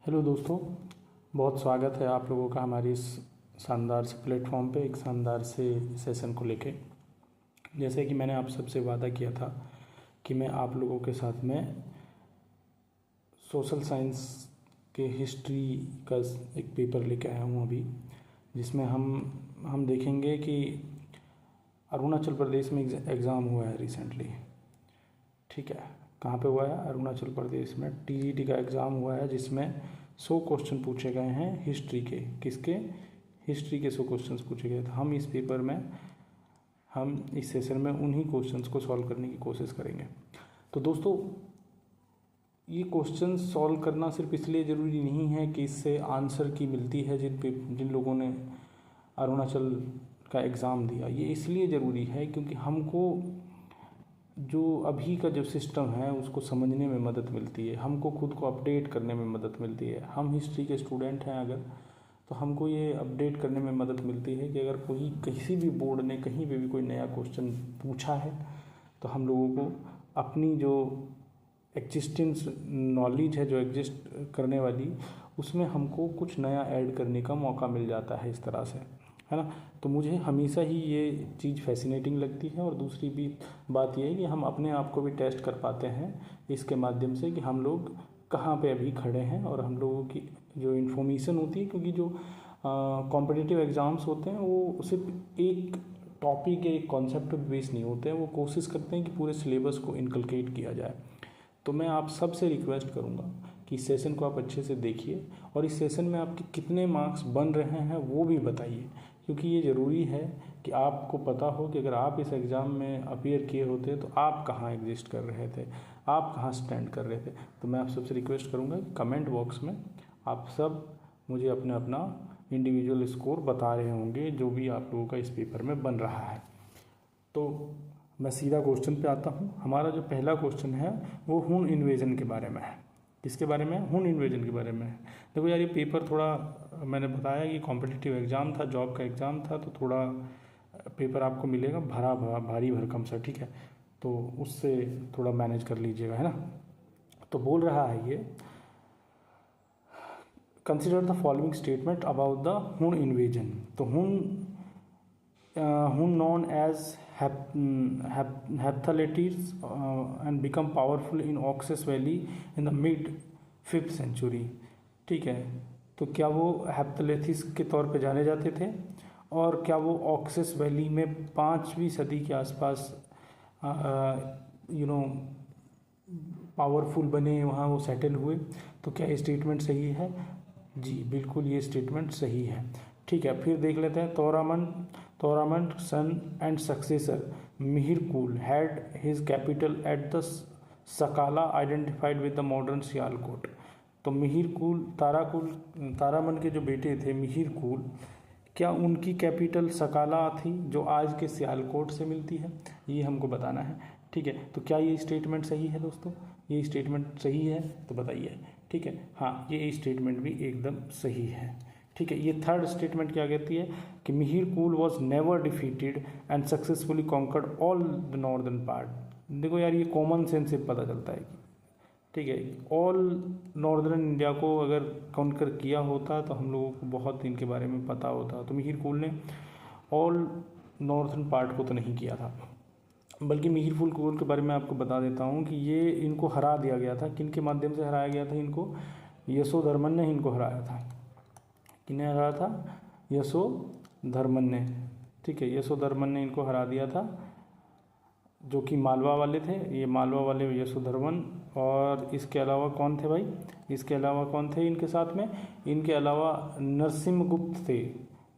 Hello दोस्तों, बहुत स्वागत है आप लोगों का हमारी इस शानदार से प्लेटफॉर्म पे एक शानदार से सेशन को लेके। जैसे कि मैंने आप सबसे वादा किया था कि मैं आप लोगों के साथ में सोशल साइंस के हिस्ट्री का एक पेपर लेके आया हूँ अभी, जिसमें हम देखेंगे कि अरुणाचल प्रदेश में एग्ज़ाम हुआ है रिसेंटली। ठीक है, कहाँ पे हुआ है? अरुणाचल प्रदेश में टीजीटी का एग्ज़ाम हुआ है, जिसमें 100 क्वेश्चन पूछे गए हैं हिस्ट्री के। किसके? हिस्ट्री के 100 क्वेश्चंस पूछे गए। तो हम इस पेपर में हम इस सेशन में उन्हीं क्वेश्चंस को सॉल्व करने की कोशिश करेंगे। तो दोस्तों, ये क्वेश्चन सॉल्व करना सिर्फ इसलिए ज़रूरी नहीं है कि इससे आंसर की मिलती है जिन लोगों ने अरुणाचल का एग्ज़ाम दिया। ये इसलिए ज़रूरी है क्योंकि हमको जो अभी का जो सिस्टम है उसको समझने में मदद मिलती है, हमको खुद को अपडेट करने में मदद मिलती है। हम हिस्ट्री के स्टूडेंट हैं अगर, तो हमको ये अपडेट करने में मदद मिलती है कि अगर कोई किसी भी बोर्ड ने कहीं पे भी कोई नया क्वेश्चन पूछा है तो हम लोगों को अपनी जो एग्जिस्टेंस नॉलेज है, जो एग्जिस्ट करने वाली, उसमें हमको कुछ नया ऐड करने का मौका मिल जाता है इस तरह से, है ना। तो मुझे हमेशा ही ये चीज़ फैसिनेटिंग लगती है। और दूसरी भी बात ये है कि हम अपने आप को भी टेस्ट कर पाते हैं इसके माध्यम से कि हम लोग कहाँ पे अभी खड़े हैं, और हम लोगों की जो इन्फॉर्मेशन होती है, क्योंकि जो कॉम्पिटिटिव एग्ज़ाम्स होते हैं वो सिर्फ एक टॉपिक या एक कॉन्सेप्ट पे बेस नहीं होते हैं, वो कोशिश करते हैं कि पूरे सिलेबस को इनकलकेट किया जाए। तो मैं आप सबसे रिक्वेस्ट करूँगा कि इस सेशन को आप अच्छे से देखिए, और इस सेशन में आपके कितने मार्क्स बन रहे हैं वो भी बताइए, क्योंकि ये ज़रूरी है कि आपको पता हो कि अगर आप इस एग्ज़ाम में अपीयर किए होते तो आप कहाँ एग्जिस्ट कर रहे थे, आप कहाँ स्टैंड कर रहे थे। तो मैं आप सबसे रिक्वेस्ट करूँगा कि कमेंट बॉक्स में आप सब मुझे अपना इंडिविजुअल स्कोर बता रहे होंगे जो भी आप लोगों का इस पेपर में बन रहा है। तो मैं सीधा क्वेश्चन पे आता हूँ। हमारा जो पहला क्वेश्चन है वो हुन इन्वेजन के बारे में है। किसके बारे में? हुन इन्वेजन के बारे में है। देखो यार, ये पेपर थोड़ा, मैंने बताया कि कॉम्पिटिटिव एग्ज़ाम था, जॉब का एग्ज़ाम था, तो थोड़ा पेपर आपको मिलेगा भारी भरकम सा, ठीक है। तो उससे थोड़ा मैनेज कर लीजिएगा, है ना। तो बोल रहा है ये, consider the following statement about the हुन इन्वेजन। तो Hun known as Hephthalites and become powerful in Oxus Valley in the mid 5th century। ठीक है, तो क्या वो हेप्थलेथिस के तौर पे जाने जाते थे, और क्या वो ऑक्सस वैली में 5वीं सदी के आसपास पावरफुल बने, वहाँ वो सेटल हुए। तो क्या ये स्टेटमेंट सही है? जी बिल्कुल, ये स्टेटमेंट सही है। ठीक है, फिर देख लेते हैं। Toramana son and successor Mihirakula had his capital at the Sakala identified with the modern Sialkot. तो तारामन के जो बेटे थे मिहिरकुल, क्या उनकी कैपिटल सकाला थी जो आज के सियालकोट से मिलती है? ये हमको बताना है। ठीक है, तो क्या ये स्टेटमेंट सही है दोस्तों? ये स्टेटमेंट सही है तो बताइए। ठीक है, हाँ, ये स्टेटमेंट भी एकदम सही है। ठीक है, ये थर्ड स्टेटमेंट क्या कहती है कि Mihirakula was never defeated and successfully conquered all the northern part. देखो यार, ये कॉमन सेंस से पता चलता है कि, ठीक है, ऑल नॉर्दर्न इंडिया को अगर कॉन्कर किया होता तो हम लोगों को बहुत इनके बारे में पता होता। तो मिहिरकुल ने ऑल नॉर्दर्न पार्ट को तो नहीं किया था, बल्कि मिहिरकुल के बारे में आपको बता देता हूँ कि ये इनको हरा दिया गया था। किन के माध्यम से हराया गया था इनको? यशोधर्मन ने इनको हराया था। किन्हें हराया था? यशोधर्मन ने। ठीक है, यशोधर्मन ने इनको हरा दिया था, जो कि मालवा वाले थे। ये मालवा वाले यशोधर्मन, और इसके अलावा कौन थे भाई? इसके अलावा कौन थे इनके साथ में? इनके अलावा नरसिम्हगुप्त थे।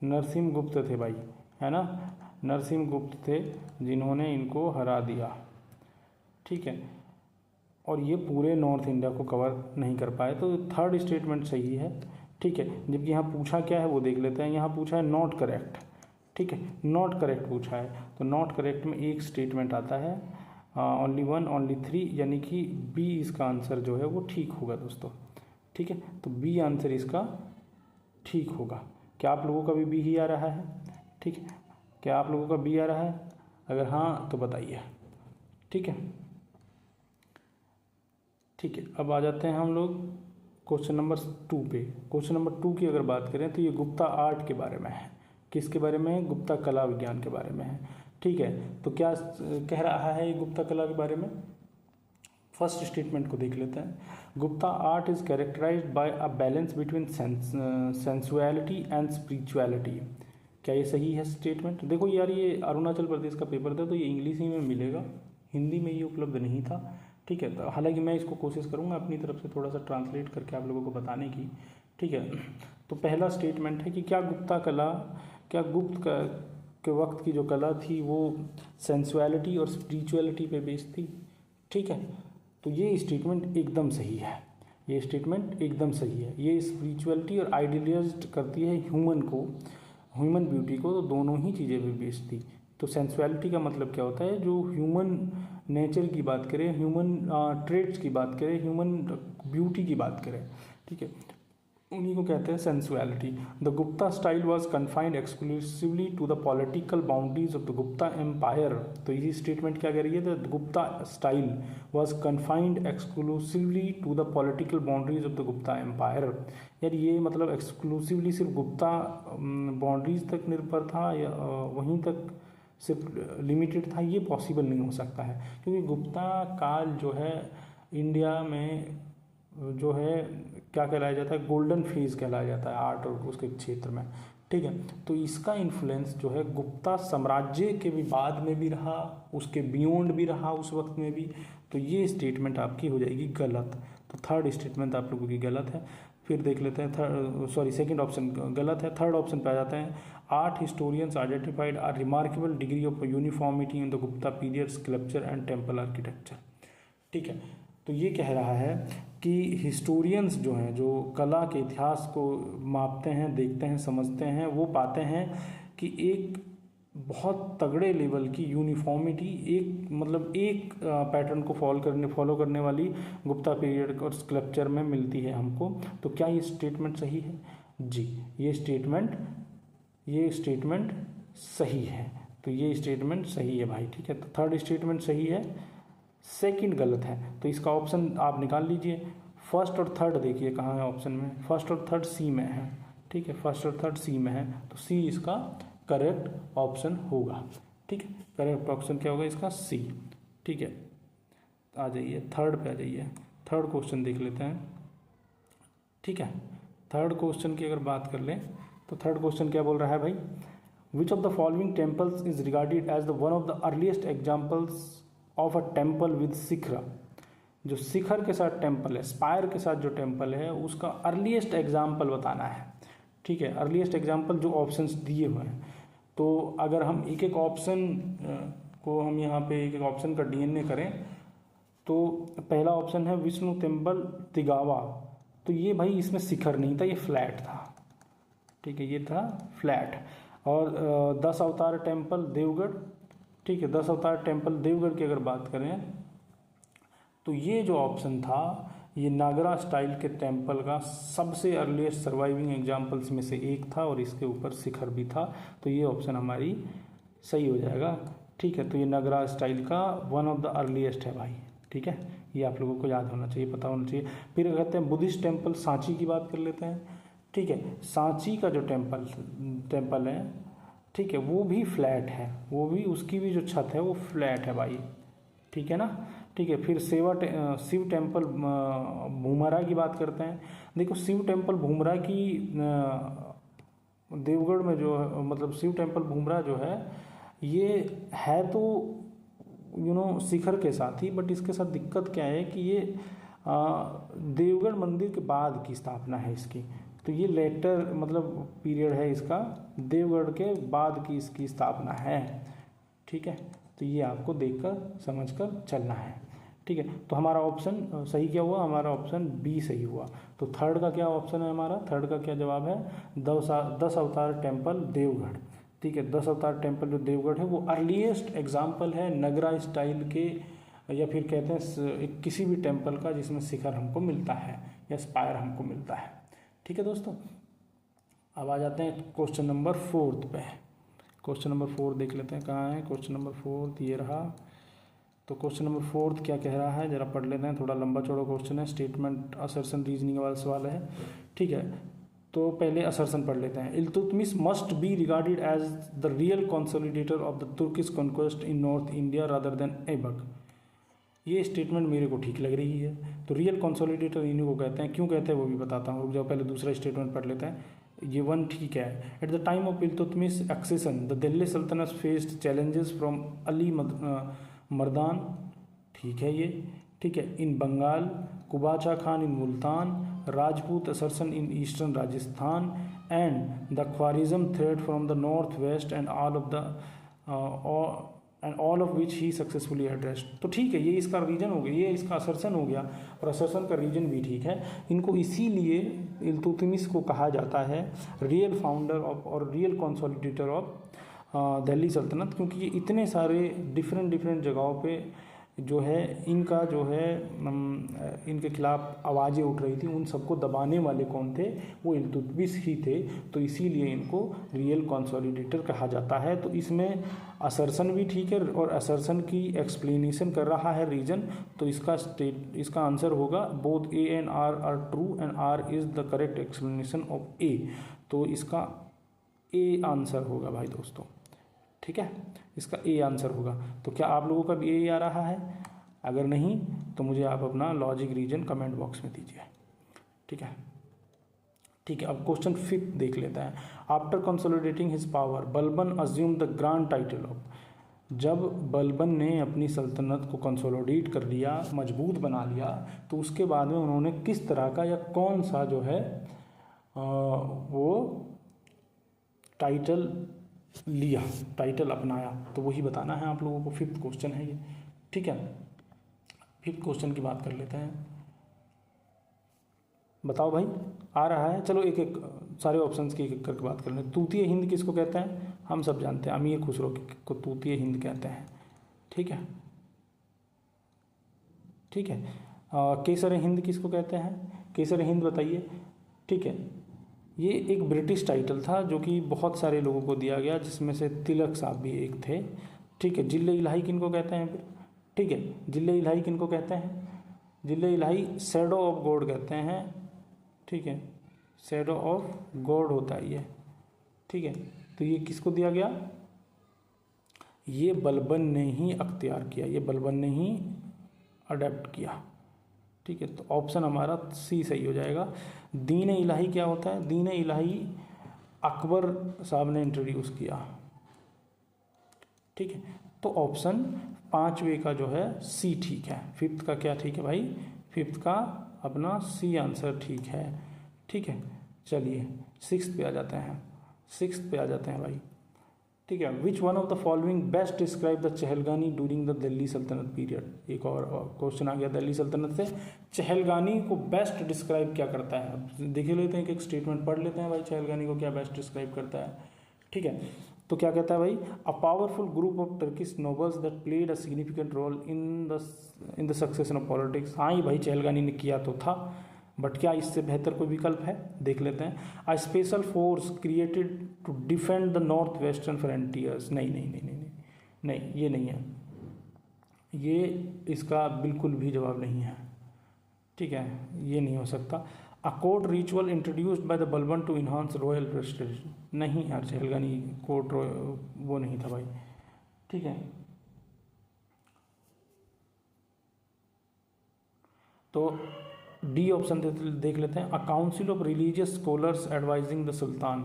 नरसिम्हगुप्त थे भाई, है ना। नरसिम्हगुप्त थे जिन्होंने इनको हरा दिया। ठीक है, और ये पूरे नॉर्थ इंडिया को कवर नहीं कर पाए। तो थर्ड स्टेटमेंट सही है। ठीक है, जबकि यहाँ पूछा क्या है वो देख लेते हैं। यहाँ पूछा है नॉट करेक्ट। ठीक है, नॉट करेक्ट पूछा है, तो नॉट करेक्ट में एक स्टेटमेंट आता है, ओनली 1 ओनली 3, यानी कि बी इसका आंसर जो है वो ठीक होगा दोस्तों। ठीक है, तो बी आंसर इसका ठीक होगा। क्या आप लोगों का भी बी ही आ रहा है? ठीक है, क्या आप लोगों का बी आ रहा है? अगर हाँ तो बताइए। ठीक है, ठीक है, अब आ जाते हैं हम लोग क्वेश्चन नंबर 2 पे, क्वेश्चन नंबर 2 की अगर बात करें तो ये गुप्ता आर्ट के बारे में है। किसके बारे में है? गुप्ता कला विज्ञान के बारे में है। ठीक है, तो क्या कह रहा है ये गुप्ता कला के बारे में? फर्स्ट स्टेटमेंट को देख लेते हैं। Gupta art is characterised by a balance between sensuality and spirituality. क्या ये सही है स्टेटमेंट? देखो यार, ये अरुणाचल प्रदेश का पेपर था तो ये इंग्लिश ही में मिलेगा, हिंदी में ये उपलब्ध नहीं था। ठीक है, तो हालांकि मैं इसको कोशिश करूंगा अपनी तरफ से थोड़ा सा ट्रांसलेट करके आप लोगों को बताने की। ठीक है, तो पहला स्टेटमेंट है कि क्या गुप्त के वक्त की जो कला थी वो सेंसुअलिटी और स्पिरिचुअलिटी पे बेस्ड थी। ठीक है, तो ये स्टेटमेंट एकदम सही है, ये स्टेटमेंट एकदम सही है। ये स्पिरिचुअलिटी और आइडियलाइज्ड करती है ह्यूमन ब्यूटी को, तो दोनों ही चीज़ें भी बेस्ड थी। तो सेंसुअलिटी का मतलब क्या होता है? जो ह्यूमन नेचर की बात करें, ह्यूमन ट्रेड्स की बात करें, ह्यूमन ब्यूटी की बात करें, ठीक है, उन्हीं को कहते हैं sensuality. The Gupta style was confined exclusively to the political boundaries of the Gupta empire. तो ये स्टेटमेंट क्या कह रही है? The Gupta style was confined exclusively to the political boundaries of the Gupta empire. यार ये मतलब एक्सक्लूसिवली सिर्फ गुप्ता बाउंड्रीज तक निर्भर था या वहीं तक सिर्फ लिमिटेड था? ये पॉसिबल नहीं हो सकता है, क्योंकि गुप्ता काल जो है इंडिया में जो है क्या कहलाया जाता है? गोल्डन फेज कहलाया जाता है आर्ट और उसके क्षेत्र में। ठीक है, तो इसका इन्फ्लुएंस जो है गुप्ता साम्राज्य के भी बाद में भी रहा, उसके बियॉन्ड भी रहा उस वक्त में भी। तो ये स्टेटमेंट आपकी हो जाएगी गलत। तो थर्ड स्टेटमेंट आप लोगों की गलत है। फिर देख लेते हैं सेकंड ऑप्शन गलत है। थर्ड ऑप्शन पे आ जाते हैं। Art historians identified a remarkable degree of uniformity in the Gupta period sculpture and temple architecture. ठीक है, तो ये कह रहा है कि हिस्टोरियंस जो हैं, जो कला के इतिहास को मापते हैं, देखते हैं, समझते हैं, वो पाते हैं कि एक बहुत तगड़े लेवल की यूनिफॉर्मिटी, एक पैटर्न को फॉलो करने वाली गुप्ता पीरियड और स्कल्पचर में मिलती है हमको। तो क्या ये स्टेटमेंट सही है? जी, ये स्टेटमेंट सही है। तो ये स्टेटमेंट सही है भाई। ठीक है, तो थर्ड स्टेटमेंट सही है, सेकंड गलत है। तो इसका ऑप्शन आप निकाल लीजिए। फर्स्ट और थर्ड देखिए कहाँ है ऑप्शन में। फर्स्ट और थर्ड सी में है। ठीक है, फर्स्ट और थर्ड सी में है, तो सी इसका करेक्ट ऑप्शन होगा। ठीक है, करेक्ट ऑप्शन क्या होगा इसका? सी। ठीक है, आ जाइए थर्ड पे, आ जाइए थर्ड क्वेश्चन देख लेते हैं। ठीक है, थर्ड क्वेश्चन की अगर बात कर लें तो थर्ड क्वेश्चन क्या बोल रहा है भाई? Which of the following temples is regarded as the one of the earliest examples of a temple with shikhara. जो शिखर के साथ टेम्पल है, स्पायर के साथ जो टेम्पल है, उसका अर्लीस्ट एग्जाम्पल बताना है। ठीक है, अर्लीस्ट एग्जाम्पल जो ऑप्शंस दिए हुए हैं। तो अगर हम एक एक ऑप्शन को हम यहाँ पे एक एक ऑप्शन का डीएनए करें तो पहला ऑप्शन है विष्णु टेम्पल तिगावा। तो ये भाई इसमें शिखर नहीं था, ये फ्लैट था। ठीक है, ये था फ्लैट। और 10 अवतार टेम्पल देवगढ़। ठीक है, 10 अवतार टेम्पल देवगढ़ की अगर बात करें तो ये जो ऑप्शन था ये नागरा स्टाइल के टेम्पल का सबसे अर्लीस्ट सर्वाइविंग एग्जाम्पल्स में से एक था और इसके ऊपर शिखर भी था। तो ये ऑप्शन हमारी सही हो जाएगा। ठीक है, तो ये नागरा स्टाइल का वन ऑफ द अर्लीस्ट है भाई। ठीक है, ये आप लोगों को याद होना चाहिए, पता होना चाहिए। फिर कहते हैं बुद्धिस्ट टेम्पल सांची की बात कर लेते हैं। ठीक है, सांची का जो टेम्पल है, ठीक है, वो भी फ्लैट है, वो भी उसकी भी जो छत है वो फ्लैट है भाई। ठीक है ना। ठीक है, फिर शिव टेम्पल भूमरा की बात करते हैं। देखो शिव टेम्पल भूमरा की देवगढ़ में जो है, मतलब शिव टेम्पल भूमरा जो है ये है तो शिखर के साथ ही, बट इसके साथ दिक्कत क्या है कि ये देवगढ़ मंदिर के बाद की स्थापना है इसकी। तो ये लेटर मतलब पीरियड है इसका, देवगढ़ के बाद की इसकी स्थापना है। ठीक है, तो ये आपको देखकर समझकर चलना है। ठीक है, तो हमारा ऑप्शन सही क्या हुआ? हमारा ऑप्शन बी सही हुआ। तो थर्ड का क्या ऑप्शन है हमारा? थर्ड का क्या जवाब है? 10 अवतार टेम्पल देवगढ़। ठीक है, 10 अवतार टेम्पल जो देवगढ़ है वो अर्लीस्ट एग्जाम्पल है नगरा स्टाइल के, या फिर कहते हैं किसी भी टेम्पल का जिसमें शिखर हमको मिलता है या स्पायर हमको मिलता है। ठीक है दोस्तों, अब आ जाते हैं क्वेश्चन नंबर 4 पे। क्वेश्चन नंबर 4 देख लेते हैं कहाँ है। क्वेश्चन नंबर 4 ये रहा। तो क्वेश्चन नंबर 4 क्या कह रहा है जरा पढ़ लेते हैं, थोड़ा लंबा चौड़ा क्वेश्चन है, स्टेटमेंट असर्शन रीजनिंग वाला सवाल है। ठीक है, तो पहले असर्शन पढ़ लेते हैं। Iltutmish must be regarded as the real consolidator of the Turkish conquest in north India rather than Aibak. ये स्टेटमेंट मेरे को ठीक लग रही है। तो रियल कंसोलिडेटर इन्हीं को कहते हैं, क्यों कहते हैं वो भी बताता हूँ। रुक जाओ, पहले दूसरा स्टेटमेंट पढ़ लेते हैं। ये 1 ठीक है। At the time of Iltutmish accession the Delhi Sultanate faced challenges from Ali Mardan, ठीक है ये, ठीक है, in Bengal, Qubacha Khan in Multan, Rajput assertion in eastern Rajasthan and the Khwarazm threat from the north west and all of which he successfully addressed. तो ठीक है, ये इसका रीजन हो गया, ये इसका असरसन हो गया और असरसन का रीजन भी ठीक है। इनको इसीलिए इल्तुतमिश को कहा जाता है रियल फाउंडर ऑफ और रियल कंसोलिडेटर ऑफ दिल्ली सल्तनत, क्योंकि ये इतने सारे डिफरेंट जगहों पे जो है इनका जो है इनके खिलाफ आवाज़ें उठ रही थी, उन सबको दबाने वाले कौन थे, वो इल्तुतमिश ही थे। तो इसीलिए इनको रियल कंसोलिडेटर कहा जाता है। तो इसमें असर्शन भी ठीक है और असर्शन की एक्सप्लेनेशन कर रहा है रीजन। तो इसका आंसर होगा both A and R true and R is the correct explanation of A. तो इसका ए आंसर होगा भाई दोस्तों, ठीक है, इसका ए आंसर होगा। तो क्या आप लोगों का भी ए आ रहा है? अगर नहीं तो मुझे आप अपना लॉजिक रीजन कमेंट बॉक्स में दीजिए, ठीक है। ठीक है, अब क्वेश्चन 5 देख लेते हैं। After consolidating his power Balban assume the grand title of. जब बलबन ने अपनी सल्तनत को कंसोलिडेट कर लिया, मजबूत बना लिया, तो उसके बाद में उन्होंने किस तरह का या कौन सा जो है वो टाइटल लिया, टाइटल अपनाया, तो वही बताना है आप लोगों को। 5th क्वेश्चन है ये, ठीक है। 5th क्वेश्चन की बात कर लेते हैं। बताओ भाई, आ रहा है? चलो एक एक सारे ऑप्शंस की एक एक करके बात कर लें। तूतीय हिंद किसको कहते हैं? हम सब जानते हैं, अमीर खुसरो को तूतीय हिंद कहते हैं, ठीक है, ठीक है। केसर हिंद किसको कहते हैं? केसर हिंद बताइए, ठीक है। ये एक ब्रिटिश टाइटल था जो कि बहुत सारे लोगों को दिया गया, जिसमें से तिलक साहब भी एक थे, ठीक है। जिले इलाही किनको कहते हैं फिर? ठीक है, जिले इलाही किनको कहते हैं? जिले इलाही शैडो ऑफ गॉड कहते हैं, ठीक है, शैडो ऑफ गॉड होता है ये, ठीक है। तो ये किसको दिया गया? ये बलबन ने ही अख्तियार किया, ये बलबन ने ही अडेप्ट किया, ठीक है। तो ऑप्शन हमारा सी सही हो जाएगा। दीन इलाही क्या होता है? दीन इलाही अकबर साहब ने इंट्रोड्यूस किया, ठीक है। तो ऑप्शन 5वें का जो है सी ठीक है। 5th का क्या ठीक है भाई? 5th का अपना सी आंसर ठीक है, ठीक है। चलिए 6th पे आ जाते हैं, 6th पे आ जाते हैं भाई, ठीक है। Which one of the following best describe the Chahalgani during the Delhi सल्तनत पीरियड। एक और क्वेश्चन आ गया दिल्ली सल्तनत से, चहलगानी को बेस्ट डिस्क्राइब क्या करता है? अब देख लेते हैं, एक स्टेटमेंट पढ़ लेते हैं भाई, चहलगानी को क्या बेस्ट डिस्क्राइब करता है, ठीक है। तो क्या कहता है भाई? A powerful group of Turkish nobles that played a significant role in the succession of politics. हाँ ही भाई, चहलगानी ने किया तो था, बट क्या इससे बेहतर कोई विकल्प है? देख लेते हैं। A special force created to defend the north western frontiers. नहीं नहीं नहीं नहीं नहीं नहीं, ये नहीं है, ये इसका बिल्कुल भी जवाब नहीं है, ठीक है, ये नहीं हो सकता। A court ritual introduced by the Balban to enhance royal prestige. नहीं यार, चहलगानी कोर्ट वो नहीं था भाई, ठीक है। तो डी ऑप्शन देख लेते हैं। A council of religious scholars advising the sultan,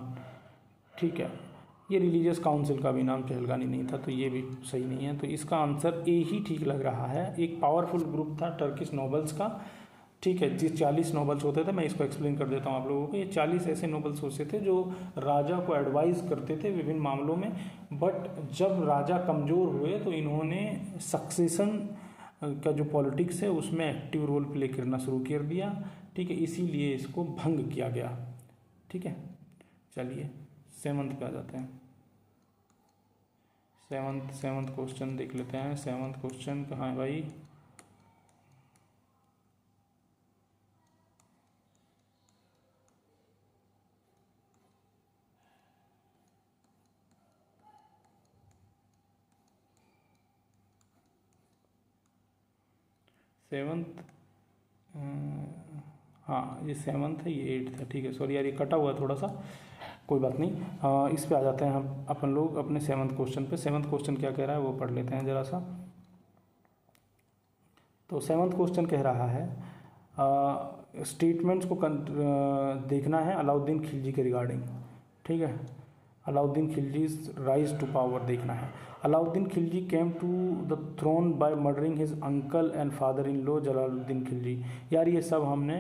ठीक है। ये रिलीजियस काउंसिल का भी नाम चहलगानी नहीं था, तो ये भी सही नहीं है। तो इसका आंसर ए ही ठीक लग रहा है। एक पावरफुल ग्रुप था टर्किश नोबल्स का, ठीक है, जिस 40 नोबल्स होते थे, मैं इसको एक्सप्लेन कर देता हूँ आप लोगों को। ये 40 ऐसे नोबल्स होते थे जो राजा को एडवाइस करते थे विभिन्न मामलों में, बट जब राजा कमज़ोर हुए तो इन्होंने सक्सेशन का जो पॉलिटिक्स है उसमें एक्टिव रोल प्ले करना शुरू कर दिया, ठीक है, इसीलिए इसको भंग किया गया, ठीक है। चलिए 7th पे आ जाते हैं। 7th क्वेश्चन देख लेते हैं। 7th क्वेश्चन कहाँ है भाई? 7th, हाँ ये 7th है, ये 8th है, ठीक है। सॉरी यार ये कटा हुआ है थोड़ा सा, कोई बात नहीं। इस पे आ जाते हैं हम अपन लोग अपने 7th क्वेश्चन पे। 7th क्वेश्चन क्या कह रहा है वो पढ़ लेते हैं ज़रा सा। तो 7th क्वेश्चन कह रहा है स्टेटमेंट्स को देखना है अलाउद्दीन खिलजी के रिगार्डिंग, ठीक है। Alauddin Khilji's rise to power देखना है। Alauddin Khilji came to the throne by murdering his uncle and father in law Jalaluddin Khilji. यार ये सब हमने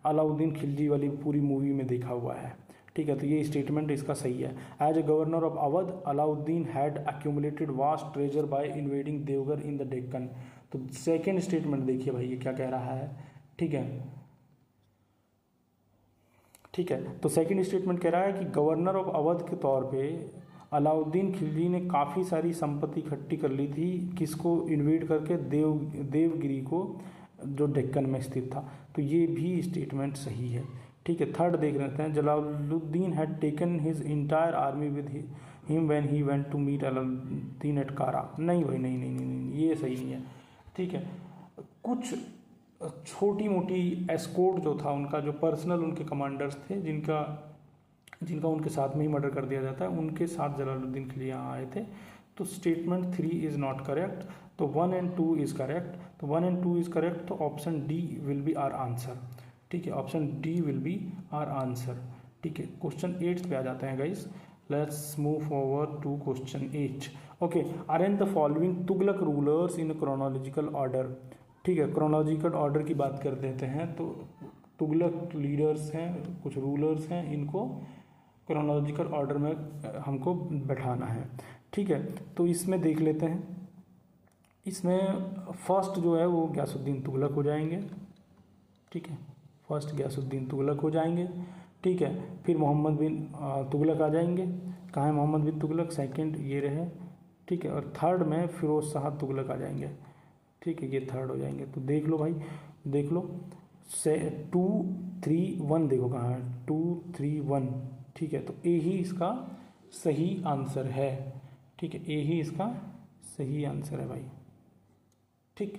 अलाउद्दीन खिलजी वाली पूरी मूवी में देखा हुआ है, ठीक है। तो ये स्टेटमेंट इसका सही है। As a governor of Awadh Alauddin had accumulated vast treasure by invading Devagar in the Deccan. तो सेकेंड स्टेटमेंट देखिए भाई ये क्या कह रहा है, ठीक है, ठीक है। तो सेकंड स्टेटमेंट कह रहा है कि गवर्नर ऑफ अवध के तौर पे अलाउद्दीन खिलजी ने काफ़ी सारी संपत्ति इकट्ठी कर ली थी, किसको इन्वेड करके, देवगिरी को, जो डेक्कन में स्थित था। तो ये भी स्टेटमेंट सही है, ठीक है। थर्ड देख लेते हैं। Jalaluddin had taken his entire army with him when he went to meet Alauddin at Kara. नहीं भाई नहीं नहीं नहीं नहीं, ये सही नहीं है, ठीक है। कुछ छोटी मोटी एस्कोर्ट जो था उनका, जो पर्सनल उनके कमांडर्स थे जिनका उनके साथ में ही मर्डर कर दिया जाता है, उनके साथ जलालुद्दीन खिलजी यहाँ आए थे। तो स्टेटमेंट 3 इज़ नॉट करेक्ट, तो 1 and 2 इज़ करेक्ट। तो 1 and 2 इज़ करेक्ट, तो option D will be our answer, ठीक है। Option D will be our answer, ठीक है। क्वेश्चन 8 पे आ जाते हैं guys. Let's move forward to question 8। Okay, arrange the following Tughlaq rulers in chronological order, ठीक है। क्रोनोलॉजिकल ऑर्डर की बात कर देते हैं। तो तुगलक लीडर्स हैं, कुछ रूलर्स हैं, इनको क्रोनोलॉजिकल ऑर्डर में हमको बैठाना है, ठीक है। तो इसमें देख लेते हैं। इसमें फर्स्ट जो है वो गयासुद्दीन तुगलक हो जाएंगे, ठीक है। फर्स्ट गयासुद्दीन तुगलक हो जाएंगे, ठीक है। फिर मोहम्मद बिन तुगलक आ जाएंगे। कहाँ है मोहम्मद बिन तुगलक? सेकंड ये रहे, ठीक है। और थर्ड में फिरोज शाह तुगलक आ जाएंगे, ठीक है। ये थर्ड हो जाएंगे। तो देख लो भाई, देख लो, 2 3 1 देखो कहाँ है, 2 3 1, ठीक है। तो ए ही इसका सही आंसर है, ठीक है। ए ही इसका सही आंसर है भाई, ठीक,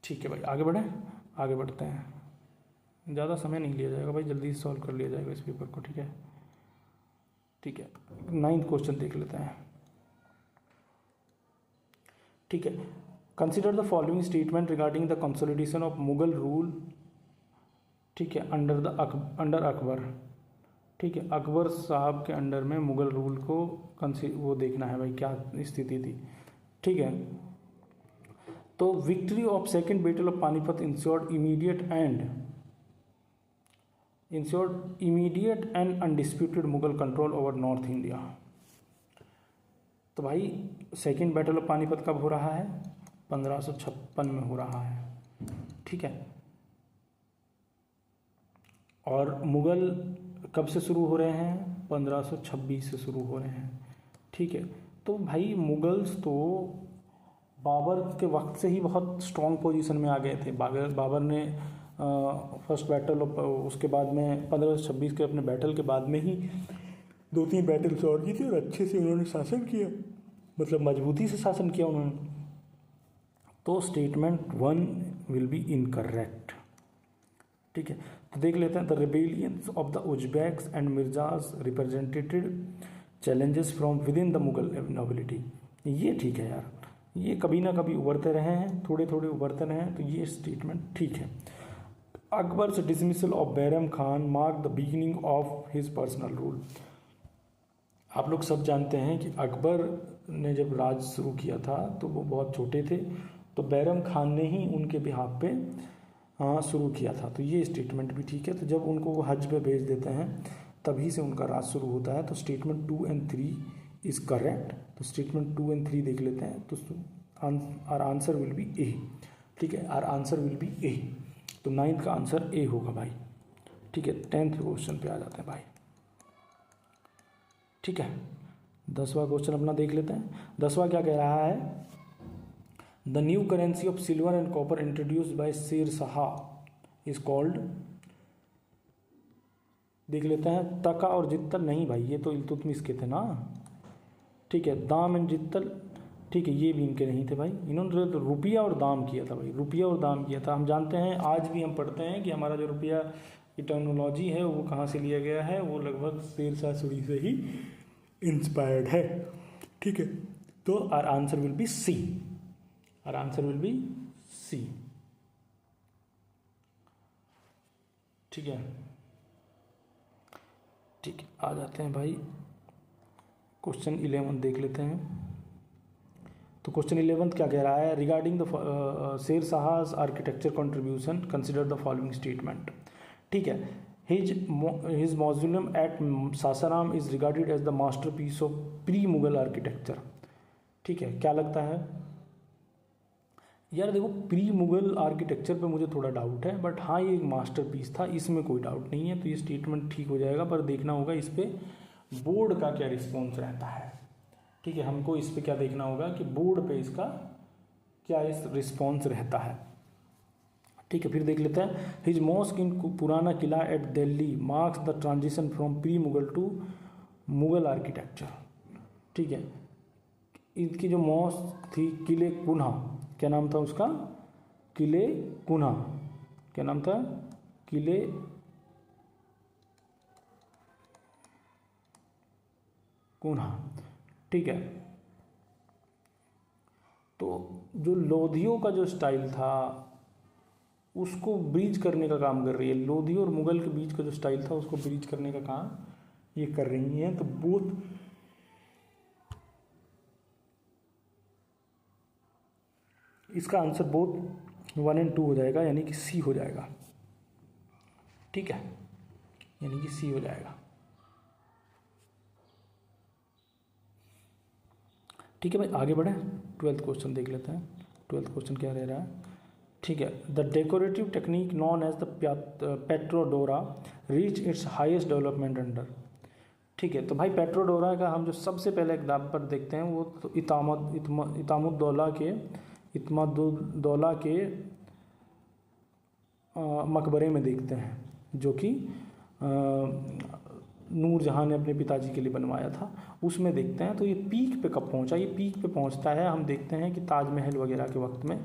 ठीक है भाई। आगे बढ़ें, आगे बढ़ते हैं। ज़्यादा समय नहीं लिया जाएगा भाई, जल्दी से सॉल्व कर लिया जाएगा इस पेपर को, ठीक है, ठीक है। 9th क्वेश्चन देख लेते हैं, ठीक है। Consider the following statement regarding the consolidation of Mughal rule, ठीक है, अंडर अकबर, ठीक है। अकबर साहब के अंडर में मुगल रूल को वो देखना है भाई क्या स्थिति थी, ठीक है। तो victory of second battle of Panipat insured immediate and undisputed Mughal control over north India. तो भाई सेकेंड बैटल ऑफ पानीपत कब हो रहा है? 1556 में हो रहा है, ठीक है। और मुगल कब से शुरू हो रहे हैं? 1526 से शुरू हो रहे हैं, ठीक है। तो भाई मुगल्स तो बाबर के वक्त से ही बहुत स्ट्रॉन्ग पोजीशन में आ गए थे। बाबर ने फर्स्ट बैटल उसके बाद में 1526 के अपने बैटल के बाद में ही 2-3 बैटल्स और जीते और अच्छे से उन्होंने शासन किया, मतलब मजबूती से शासन किया उन्होंने। तो स्टेटमेंट 1 विल बी इनकरेक्ट, ठीक है। तो देख लेते हैं। The rebellions of the Uzbeks and Mirzas represented challenges from within the Mughal nobility. ये ठीक है यार, ये कभी ना कभी उभरते रहे हैं, थोड़े थोड़े उभरते रहे हैं, तो ये स्टेटमेंट ठीक है। Akbar's dismissal of Bairam Khan mark the beginning of his personal rule. आप लोग सब जानते हैं कि अकबर ने जब राज शुरू किया था तो वो बहुत छोटे थे, तो बैरम खान ने ही उनके बिहाफ पे शुरू किया था। तो ये स्टेटमेंट भी ठीक है। तो जब उनको वो हज पे भेज देते हैं तभी से उनका राज शुरू होता है। तो स्टेटमेंट 2 and 3 इज़ करेक्ट। तो स्टेटमेंट 2 and 3 देख लेते हैं। तो आर आंसर विल बी ए, ठीक है। आर आंसर विल बी ए। तो 9th का आंसर ए होगा भाई, ठीक है। 10th क्वेश्चन पे आ जाते हैं भाई, ठीक है। 10वां क्वेश्चन अपना देख लेते हैं। 10वां क्या कह रहा है? The new currency of silver and copper introduced by Sher Shah is called. देख लेते हैं। तका और जित्तल नहीं भाई, ये तो इल्तुतमिश के थे ना, ठीक है। दाम एंड जित्तल, ठीक है, ये भी इनके नहीं थे भाई। इन्होंने तो रुपया और दाम किया था भाई, रुपया और दाम किया था। हम जानते हैं, आज भी हम पढ़ते हैं कि हमारा जो रुपया की टर्मिनोलॉजी है वो कहाँ से लिया गया है, वो लगभग शेर शाह सूरी से ही इंस्पायर्ड है। ठीक है, तो our answer will be C, our answer will be C. ठीक है, ठीक है, आ जाते हैं भाई क्वेश्चन 11 देख लेते हैं। तो क्वेश्चन 11 क्या कह रहा है, regarding the Sher Shah's architecture contribution consider the following statement. ठीक है, his mausoleum at Sasaram is regarded as the masterpiece of pre Mughal architecture. ठीक है, क्या लगता है यार, देखो प्री मुगल आर्किटेक्चर पे मुझे थोड़ा डाउट है, बट हाँ ये एक मास्टरपीस था, इसमें कोई डाउट नहीं है, तो ये स्टेटमेंट ठीक हो जाएगा। पर देखना होगा इस पर बोर्ड का क्या रिस्पॉन्स रहता है। ठीक है, हमको इस पे क्या देखना होगा कि बोर्ड पे इसका क्या इस रिस्पॉन्स रहता है। ठीक है, फिर देख लेते हैं, his mosque in Purana Qila at Delhi marks the transition from pre Mughal to Mughal architecture. ठीक है, इसकी जो मॉस्क थी किले कुन्हा, क्या नाम था उसका, किले कुन्हा, क्या नाम था, किले कुन्हा। ठीक है, तो जो लोधियों का जो स्टाइल था उसको ब्रीच करने का काम कर रही है, लोधी और मुगल के बीच का जो स्टाइल था उसको ब्रीच करने का काम ये कर रही हैं। तो बोथ इसका आंसर बोथ 1 और 2 हो जाएगा, यानी कि सी हो जाएगा। ठीक है, यानी कि सी हो जाएगा। ठीक है भाई, आगे बढ़े, 12th क्वेश्चन देख लेते हैं। 12th क्वेश्चन क्या रह रहा है। ठीक है, the decorative technique known as the pietra dura reach its highest development under. ठीक है, तो भाई पेट्रोडोरा का हम जो सबसे पहले एग्जाम्पल देखते हैं वो तो इत्मादुद्दौला के मकबरे में देखते हैं, जो कि नूरजहाँ ने अपने पिताजी के लिए बनवाया था, उसमें देखते हैं। तो ये पीक पे कब पहुंचा, ये पीक पे पहुंचता है हम देखते हैं कि ताजमहल वगैरह के वक्त में।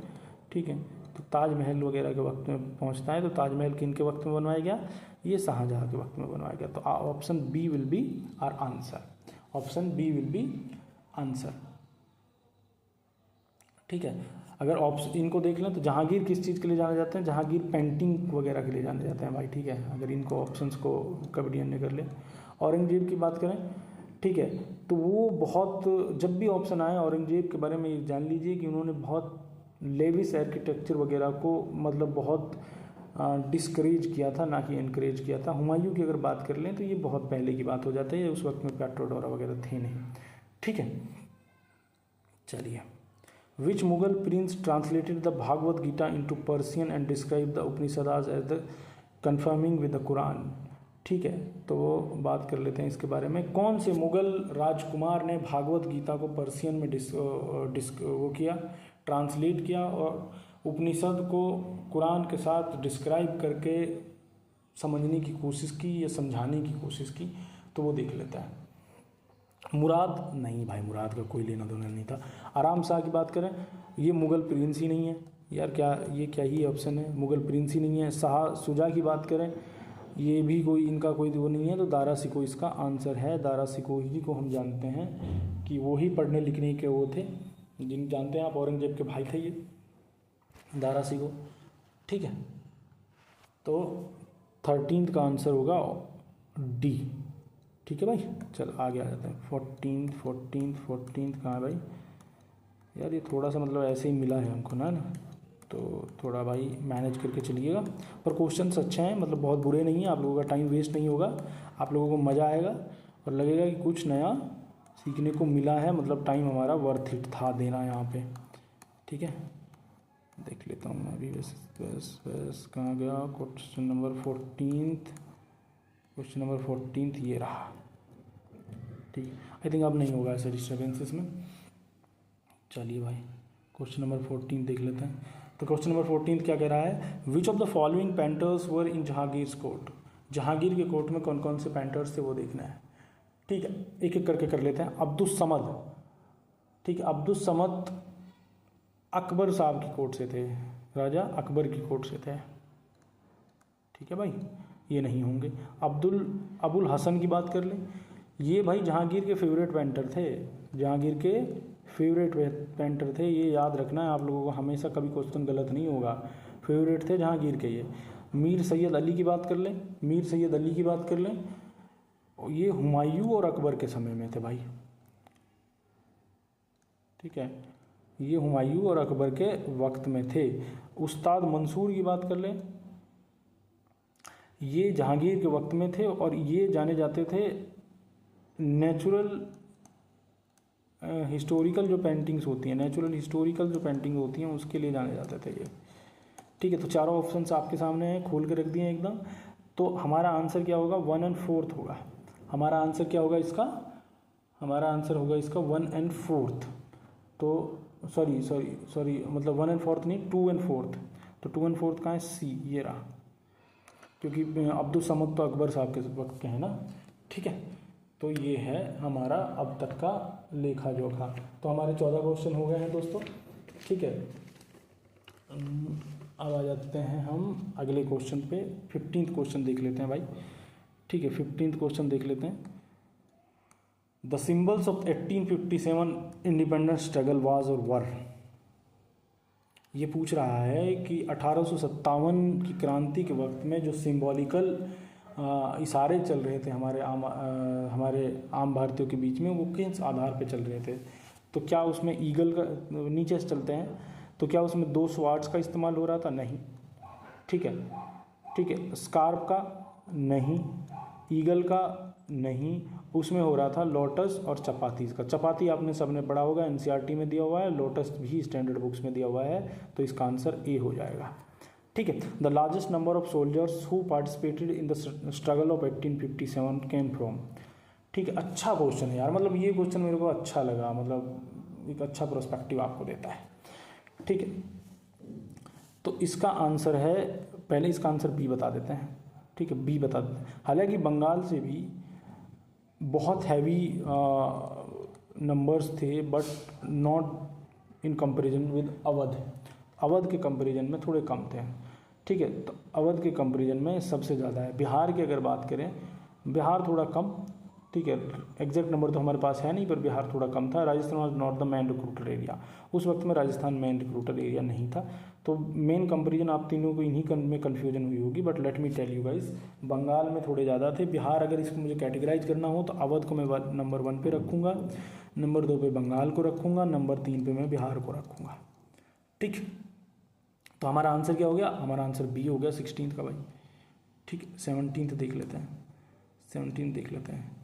ठीक है, तो ताजमहल वगैरह के वक्त में पहुंचता है। तो ताजमहल किन के वक्त में बनवाया गया, ये शाहजहाँ के वक्त में बनवाया गया। तो option B will be our answer, option B will be answer. ठीक है, अगर ऑप्शन इनको देख लें तो जहांगीर किस चीज़ के लिए जाने जाते हैं, जहांगीर पेंटिंग वगैरह के लिए जाने जाते हैं भाई। ठीक है, अगर इनको ऑप्शंस को कबड्डी ने कर ले। औरंगजेब की बात करें, ठीक है, तो वो बहुत, जब भी ऑप्शन आए औरंगजेब के बारे में जान लीजिए कि उन्होंने बहुत लेविश आर्किटेक्चर वगैरह को मतलब बहुत डिस्करेज किया था, ना कि इनकरेज किया था। हुमायूं की अगर बात कर लें तो ये बहुत पहले की बात हो जाती है, उस वक्त में पेट्रोडोरा वगैरह थे नहीं। ठीक है, चलिए, which Mughal prince translated the Bhagavad Gita into Persian and describe the Upanishads as the confirming with the Quran. ठीक है, तो वो बात कर लेते हैं इसके बारे में। कौन से मुगल राजकुमार ने भागवत गीता को पर्सियन में वो किया, ट्रांसलेट किया और उपनिषद को कुरान के साथ डिस्क्राइब करके समझने की कोशिश की या समझाने की कोशिश की, तो वो देख लेता है। मुराद नहीं भाई, मुराद का कोई लेना देना नहीं था। आराम शाह की बात करें, ये मुगल प्रिंस ही नहीं है यार, क्या ये क्या ही ऑप्शन है, मुगल प्रिंस ही नहीं है। शाह शुजा की बात करें, ये भी कोई इनका कोई वो नहीं है, तो दारा शिकोह इसका आंसर है। दारा शिकोह ही को हम जानते हैं कि वो ही पढ़ने लिखने के वो थे, जिन जानते हैं आप, औरंगजेब के भाई थे ये दारा शिकोह। ठीक है, तो 13th का आंसर होगा डी। ठीक है भाई, चल आगे आ जाते हैं। 14th कहाँ है भाई यार, ये थोड़ा सा मतलब ऐसे ही मिला है हमको ना, तो थोड़ा भाई मैनेज करके चलिएगा। पर क्वेश्चंस अच्छे हैं, मतलब बहुत बुरे नहीं हैं, आप लोगों का टाइम वेस्ट नहीं होगा, आप लोगों को मज़ा आएगा और लगेगा कि कुछ नया सीखने को मिला है, मतलब टाइम हमारा वर्थ इट था देना यहाँ पे। ठीक है, देख लेता हूँ मैं अभी, बस कहाँ गया, क्वेश्चन नंबर 14th ये रहा। ठीक है, आई थिंक अब नहीं होगा ऐसे डिस्टर्बेंसेस में। चलिए भाई, क्वेश्चन नंबर 14 देख लेते हैं। तो क्वेश्चन नंबर 14 क्या कह रहा है, which of the following painters were in Jahangir court. Jahangir के कोर्ट में कौन कौन से पेंटर्स थे वो देखना है। ठीक है, एक एक करके कर लेते हैं। अब्दुस समद, ठीक है, अब्दुस समद अकबर साहब की कोर्ट से थे, राजा अकबर की कोर्ट से थे। ठीक है भाई, ये नहीं होंगे। अबुल हसन की बात कर लें, ये भाई जहांगीर के फेवरेट पेंटर थे, जहांगीर के फेवरेट पेंटर थे, ये याद रखना है आप लोगों को, हमेशा कभी क्वेश्चन गलत नहीं होगा। फेवरेट थे जहांगीर के ये। मीर सैयद अली की बात कर लें, मीर सैयद अली की बात कर लें, ये हुमायूं और अकबर के समय में थे भाई। ठीक है, ये हुमायूं और अकबर के वक्त में थे। उस्ताद मंसूर की बात कर लें, ये जहांगीर के वक्त में थे और ये जाने जाते थे नेचुरल हिस्टोरिकल जो पेंटिंग्स होती हैं, नेचुरल हिस्टोरिकल जो पेंटिंग होती हैं उसके लिए जाने जाते थे ये। ठीक है, तो चारों ऑप्शंस आपके सामने हैं, खोल के रख दिए हैं एकदम। तो हमारा आंसर क्या होगा, 1 और 4 होगा। हमारा आंसर क्या होगा इसका, हमारा आंसर होगा इसका 1 और 4। तो सॉरी मतलब 1 और 4 नहीं, 2 और 4। तो 2 और 4 कहाँ है, सी, ये रहा, क्योंकि अब्दुल समद तो अकबर साहब के वक्त के हैं ना। ठीक है, तो ये है हमारा अब तक का लेखा जोखा। तो हमारे 14 क्वेश्चन हो गए हैं दोस्तों। ठीक है, अब आ जाते हैं हम अगले क्वेश्चन पे। 15th क्वेश्चन देख लेते हैं भाई। ठीक है, 15th क्वेश्चन देख लेते हैं। The symbols of 1857 independence struggle was और वर। ये पूछ रहा है कि 1857 की क्रांति के वक्त में जो सिंबॉलिकल इशारे चल रहे थे हमारे आम भारतीयों के बीच में, वो किस आधार पे चल रहे थे। तो क्या उसमें ईगल का, नीचे से चलते हैं, तो क्या उसमें 2 स्वार्ड्स का इस्तेमाल हो रहा था, नहीं। ठीक है, स्कार्प का नहीं, ईगल का नहीं, उसमें हो रहा था लोटस और चपातीस का। चपाती आपने सबने पढ़ा होगा, एनसीईआरटी में दिया हुआ है, लोटस भी स्टैंडर्ड बुक्स में दिया हुआ है, तो इसका आंसर ए हो जाएगा। ठीक है, the largest number of soldiers who participated in the struggle of 1857 came from. ठीक है, अच्छा क्वेश्चन है यार, मतलब ये क्वेश्चन मेरे को अच्छा लगा, मतलब एक अच्छा प्रोस्पेक्टिव आपको देता है। ठीक है, तो इसका आंसर है, पहले इसका आंसर बी बता देते हैं। ठीक है, बी बता देते हैं। हालांकि बंगाल से भी बहुत हैवी नंबर्स थे, but not in comparison with Awadh के कंपैरिजन में थोड़े कम थे। ठीक है, तो अवध के कंपैरिजन में सबसे ज़्यादा है। बिहार की अगर बात करें, बिहार थोड़ा कम। ठीक है, एग्जैक्ट नंबर तो हमारे पास है नहीं, पर बिहार थोड़ा कम था। Rajasthan was not the main recruiter area, उस वक्त में राजस्थान मेन रिक्रूटर एरिया नहीं था। तो मेन कंपैरिजन आप तीनों को इन्हीं में कन्फ्यूजन हुई होगी, but let me tell you guys, Bengal में थोड़े ज़्यादा थे। बिहार अगर इसको मुझे कैटेगराइज करना हो तो अवध को मैं नंबर 1 पे रखूँगा, नंबर 2 पे बंगाल को रखूँगा, नंबर 3 पे मैं बिहार को रखूँगा। ठीक, तो हमारा आंसर क्या हो गया, हमारा आंसर बी हो गया 16th का भाई। ठीक है, 17th देख लेते हैं, 17th देख लेते हैं।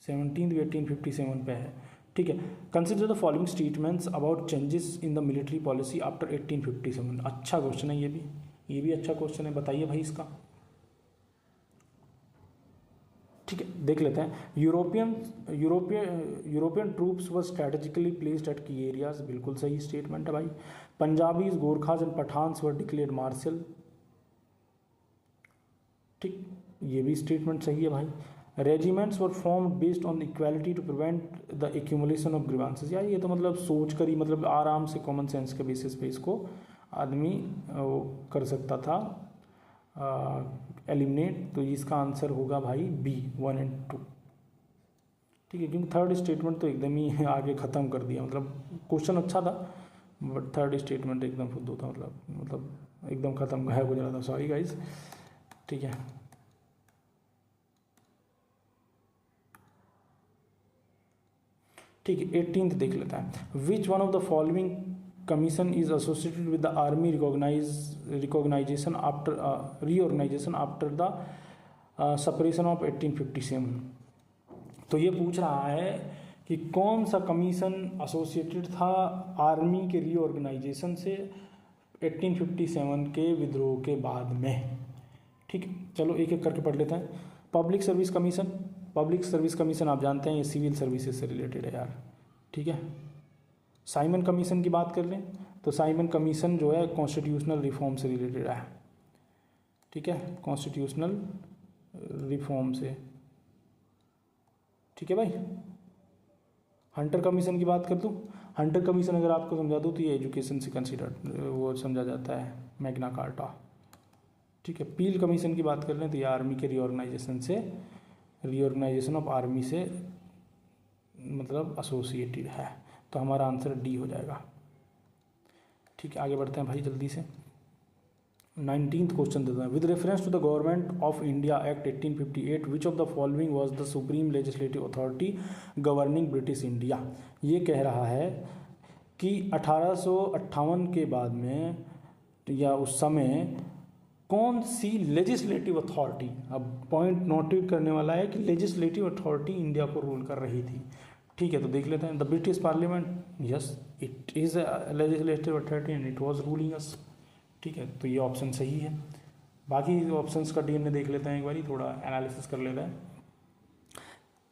17th भी 1857 पे है। ठीक है, consider the following statements about changes in the military policy after 1857। अच्छा क्वेश्चन है ये भी अच्छा क्वेश्चन है, बताइए भाई इसका। ठीक है, देख लेते हैं। European troops were strategically placed at key areas, बिल्कुल सही स्टेटमेंट है भाई। Punjabis, Gorkhas and Pathans were declared martial. ठीक, ये भी स्टेटमेंट सही है भाई। Regiments were formed based on equality to prevent the accumulation of grievances. यार ये तो मतलब सोच कर ही, मतलब आराम से कॉमन सेंस के बेसिस पे इसको आदमी कर सकता था एलिमिनेट। तो इसका आंसर होगा भाई बी, 1 और 2। ठीक है, क्योंकि थर्ड स्टेटमेंट तो एकदम ही आगे ख़त्म कर दिया, मतलब क्वेश्चन अच्छा था बट थर्ड स्टेटमेंट एकदम फुद्दू था, मतलब एकदम ख़त्म गायब हो जा रहा था। Sorry guys. ठीक है, ठीक है, 18th देख लेता है। Which one of the following commission is associated with the army recognisation after reorganisation after the separation of 1857। तो ये पूछ रहा है कि कौन सा कमीशन एसोसिएटेड था आर्मी के रीऑर्गेनाइजेशन से 1857 के विद्रोह के बाद में। ठीक है, चलो एक एक करके पढ़ लेते हैं। Public service commission, public service commission आप जानते हैं ये सिविल सर्विसेज से रिलेटेड है यार। ठीक है, साइमन कमीशन की बात कर लें तो साइमन कमीशन जो है कॉन्स्टिट्यूशनल रिफॉर्म से रिलेटेड है। ठीक है, कॉन्स्टिट्यूशनल रिफॉर्म से। ठीक है भाई। हंटर कमीशन की बात कर दूँ, हंटर कमीशन अगर आपको समझा दूँ तो ये एजुकेशन से कंसिडर वो समझा जाता है, मैग्ना कार्टा। ठीक है, पील कमीशन की बात कर लें तो ये आर्मी के रीऑर्गेनाइजेशन ऑफ आर्मी से मतलब एसोसिएटेड है, तो हमारा आंसर डी हो जाएगा। ठीक है, आगे बढ़ते हैं भाई जल्दी से। 19th क्वेश्चन देते हैं। With reference to the government of India act 1858 which of the following was the supreme legislative authority governing British India. ये कह रहा है कि 1858 के बाद में या उस समय कौन सी लेजिस्लेटिव अथॉरिटी, अब पॉइंट नोटेट करने वाला है कि लेजिस्लेटिव अथॉरिटी इंडिया को रूल कर रही थी। ठीक है, तो देख लेते हैं। The British parliament, yes it is a legislative authority and it was ruling us. ठीक है, तो ये ऑप्शन सही है। बाकी ऑप्शंस का डीएनए देख लेते हैं, एक बारी थोड़ा एनालिसिस कर लेते हैं।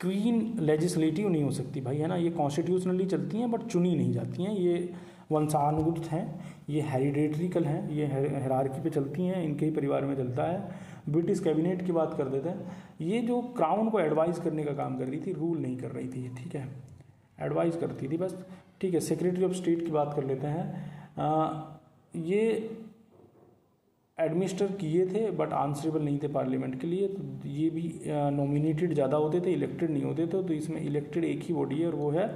क्वीन लेजिस्लेटिव नहीं हो सकती भाई, है ना, ये कॉन्स्टिट्यूशनली चलती हैं बट चुनी नहीं जाती हैं, ये वंशानुगत हैं, ये हेरिडेटरिकल हैं, ये हायरार्की पे चलती हैं, इनके ही परिवार में चलता है। ब्रिटिश कैबिनेट की बात कर देते हैं, ये जो क्राउन को एडवाइस करने का काम कर रही थी, रूल नहीं कर रही थी। ठीक है, एडवाइस करती थी बस। ठीक है, सेक्रेटरी ऑफ स्टेट की बात कर लेते हैं। ये एडमिनिस्टर किए थे बट आंसरेबल नहीं थे पार्लियामेंट के लिए, तो ये भी नॉमिनेटेड ज़्यादा होते थे, इलेक्टेड नहीं होते थे। तो इसमें इलेक्टेड एक ही बॉडी है और वो है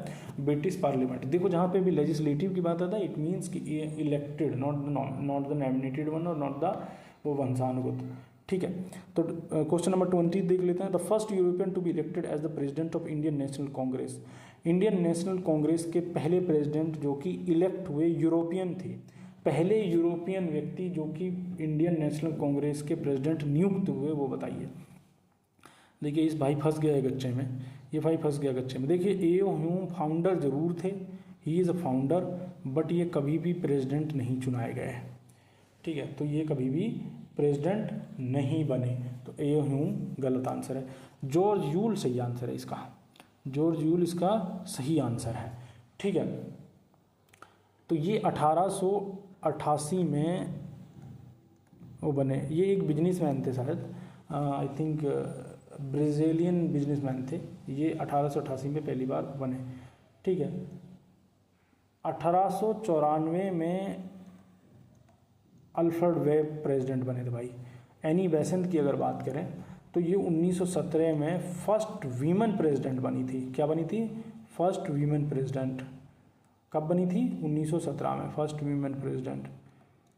ब्रिटिश पार्लियामेंट। देखो जहाँ पे भी लेजिस्लेटिव की बात आता है इट मीन्स कि elected, not the nominated one और नॉट द वो वंशानुगत। ठीक है, तो क्वेश्चन नंबर 20 देख लेते हैं। The first European to be elected as the president of Indian National Congress. Indian National Congress के पहले प्रेसिडेंट जो कि इलेक्ट हुए यूरोपियन थे, पहले यूरोपियन व्यक्ति जो कि इंडियन नेशनल कांग्रेस के प्रेसिडेंट नियुक्त हुए, वो बताइए। देखिए इस भाई फंस गया है गच्चे में, ये भाई फंस गया गच्चे में। देखिए एओ ह्यूम फाउंडर जरूर थे, he is a founder, but ये कभी भी प्रेसिडेंट नहीं चुनाए गए हैं। ठीक है, तो ये कभी भी प्रेसिडेंट नहीं बने, तो एओ ह्यूम गलत आंसर है। जॉर्ज यूल सही आंसर है इसका, जॉर्ज यूल इसका सही आंसर है। ठीक है, तो ये 1888 में वो बने। ये एक बिजनेसमैन थे शायद, आई थिंक ब्राज़ीलियन बिजनेसमैन थे। ये 1888 में पहली बार बने। ठीक है, 1894 में अल्फ्रेड वेब प्रेसिडेंट बने थे भाई। एनी बेसेंट की अगर बात करें तो ये 1917 में फर्स्ट वीमेन प्रेसिडेंट बनी थी। क्या बनी थी? First women president. कब बनी थी? 1917 में फर्स्ट वीमेन प्रेसिडेंट।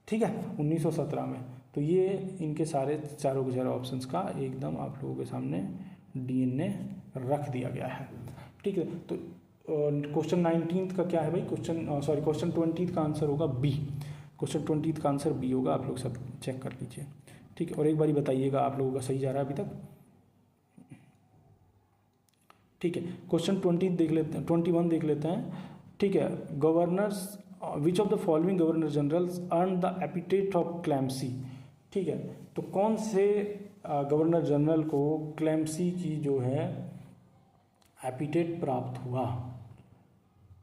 ठीक है, 1917 में। तो ये इनके सारे चारों के चारों ऑप्शंस का एकदम आप लोगों के सामने डीएनए रख दिया गया है। ठीक है, तो क्वेश्चन 19 का क्या है भाई? क्वेश्चन 20 का आंसर होगा बी। क्वेश्चन 20 का आंसर बी होगा। आप लोग सब चेक कर लीजिए। ठीक है, और एक बारी बताइएगा आप लोगों का सही जा रहा है अभी तक? ठीक है, क्वेश्चन 20 देख लेते हैं, 21 देख लेते हैं। ठीक है, governors which of the following governor generals earn the epithet of clemency. ठीक है, तो कौन से गवर्नर जनरल को क्लेमेंसी की जो है एपिटेट प्राप्त हुआ?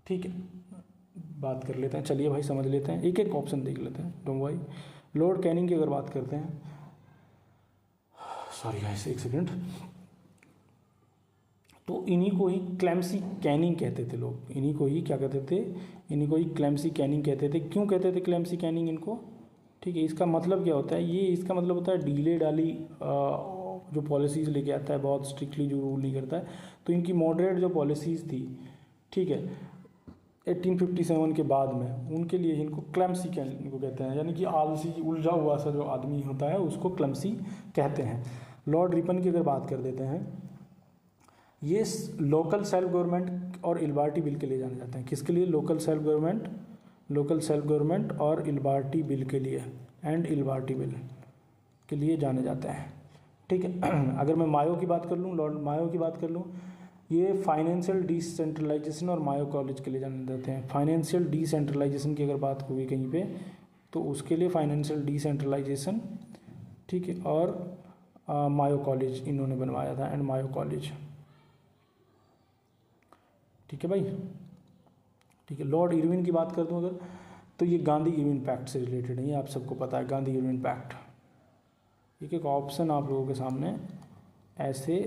ठीक है, बात कर लेते हैं। चलिए भाई समझ लेते हैं, एक एक ऑप्शन देख लेते हैं। Don't worry. लॉर्ड कैनिंग की अगर बात करते हैं, सॉरी गाइस एक सेकंड, तो इन्हीं को ही क्लेमेंसी कैनिंग कहते थे लोग। इन्हीं को ही क्या कहते थे? इन्हीं को ही क्लेमेंसी कैनिंग कहते थे। क्यों कहते थे क्लेमेंसी कैनिंग इनको? ठीक है, इसका मतलब क्या होता है? ये इसका मतलब होता है डीले डाली जो पॉलिसीज़ लेके आता है, बहुत स्ट्रिक्टली जो रूल नहीं करता है। तो इनकी मॉडरेट जो पॉलिसीज़ थी, ठीक है, 1857 के बाद में, उनके लिए इनको क्लेमेंसी को कहते हैं। यानी कि आलसी उलझा हुआ सा जो आदमी होता है उसको क्लेमेंसी कहते हैं। लॉर्ड रिपन की अगर बात कर देते हैं, ये लोकल सेल्फ गवर्नमेंट और इलबार्टी बिल के लिए जाने जाते हैं। किसके लिए? लोकल सेल्फ गवर्नमेंट और इलबार्टी बिल के लिए, एंड इलबार्टी बिल के लिए जाने जाते हैं। ठीक है, अगर मैं मायो की बात कर लूँ, लॉर्ड मायो की बात कर लूँ, ये फाइनेंशियल डिसेंट्रलाइजेशन और मायो कॉलेज के लिए जाने जाते हैं। फाइनेंशियल डिसेंट्रलाइजेशन की अगर बात होगी कहीं पे, तो उसके लिए फाइनेंशियल डिसेंट्रलाइजेशन, ठीक है, और मायो कॉलेज इन्होंने बनवाया था, एंड मायो कॉलेज। ठीक है भाई, ठीक है। लॉर्ड इरविन की बात कर दूं अगर, तो ये गांधी इरविन पैक्ट से रिलेटेड है, ये आप सबको पता है, गांधी इरविन पैक्ट। एक एक ऑप्शन आप लोगों के सामने ऐसे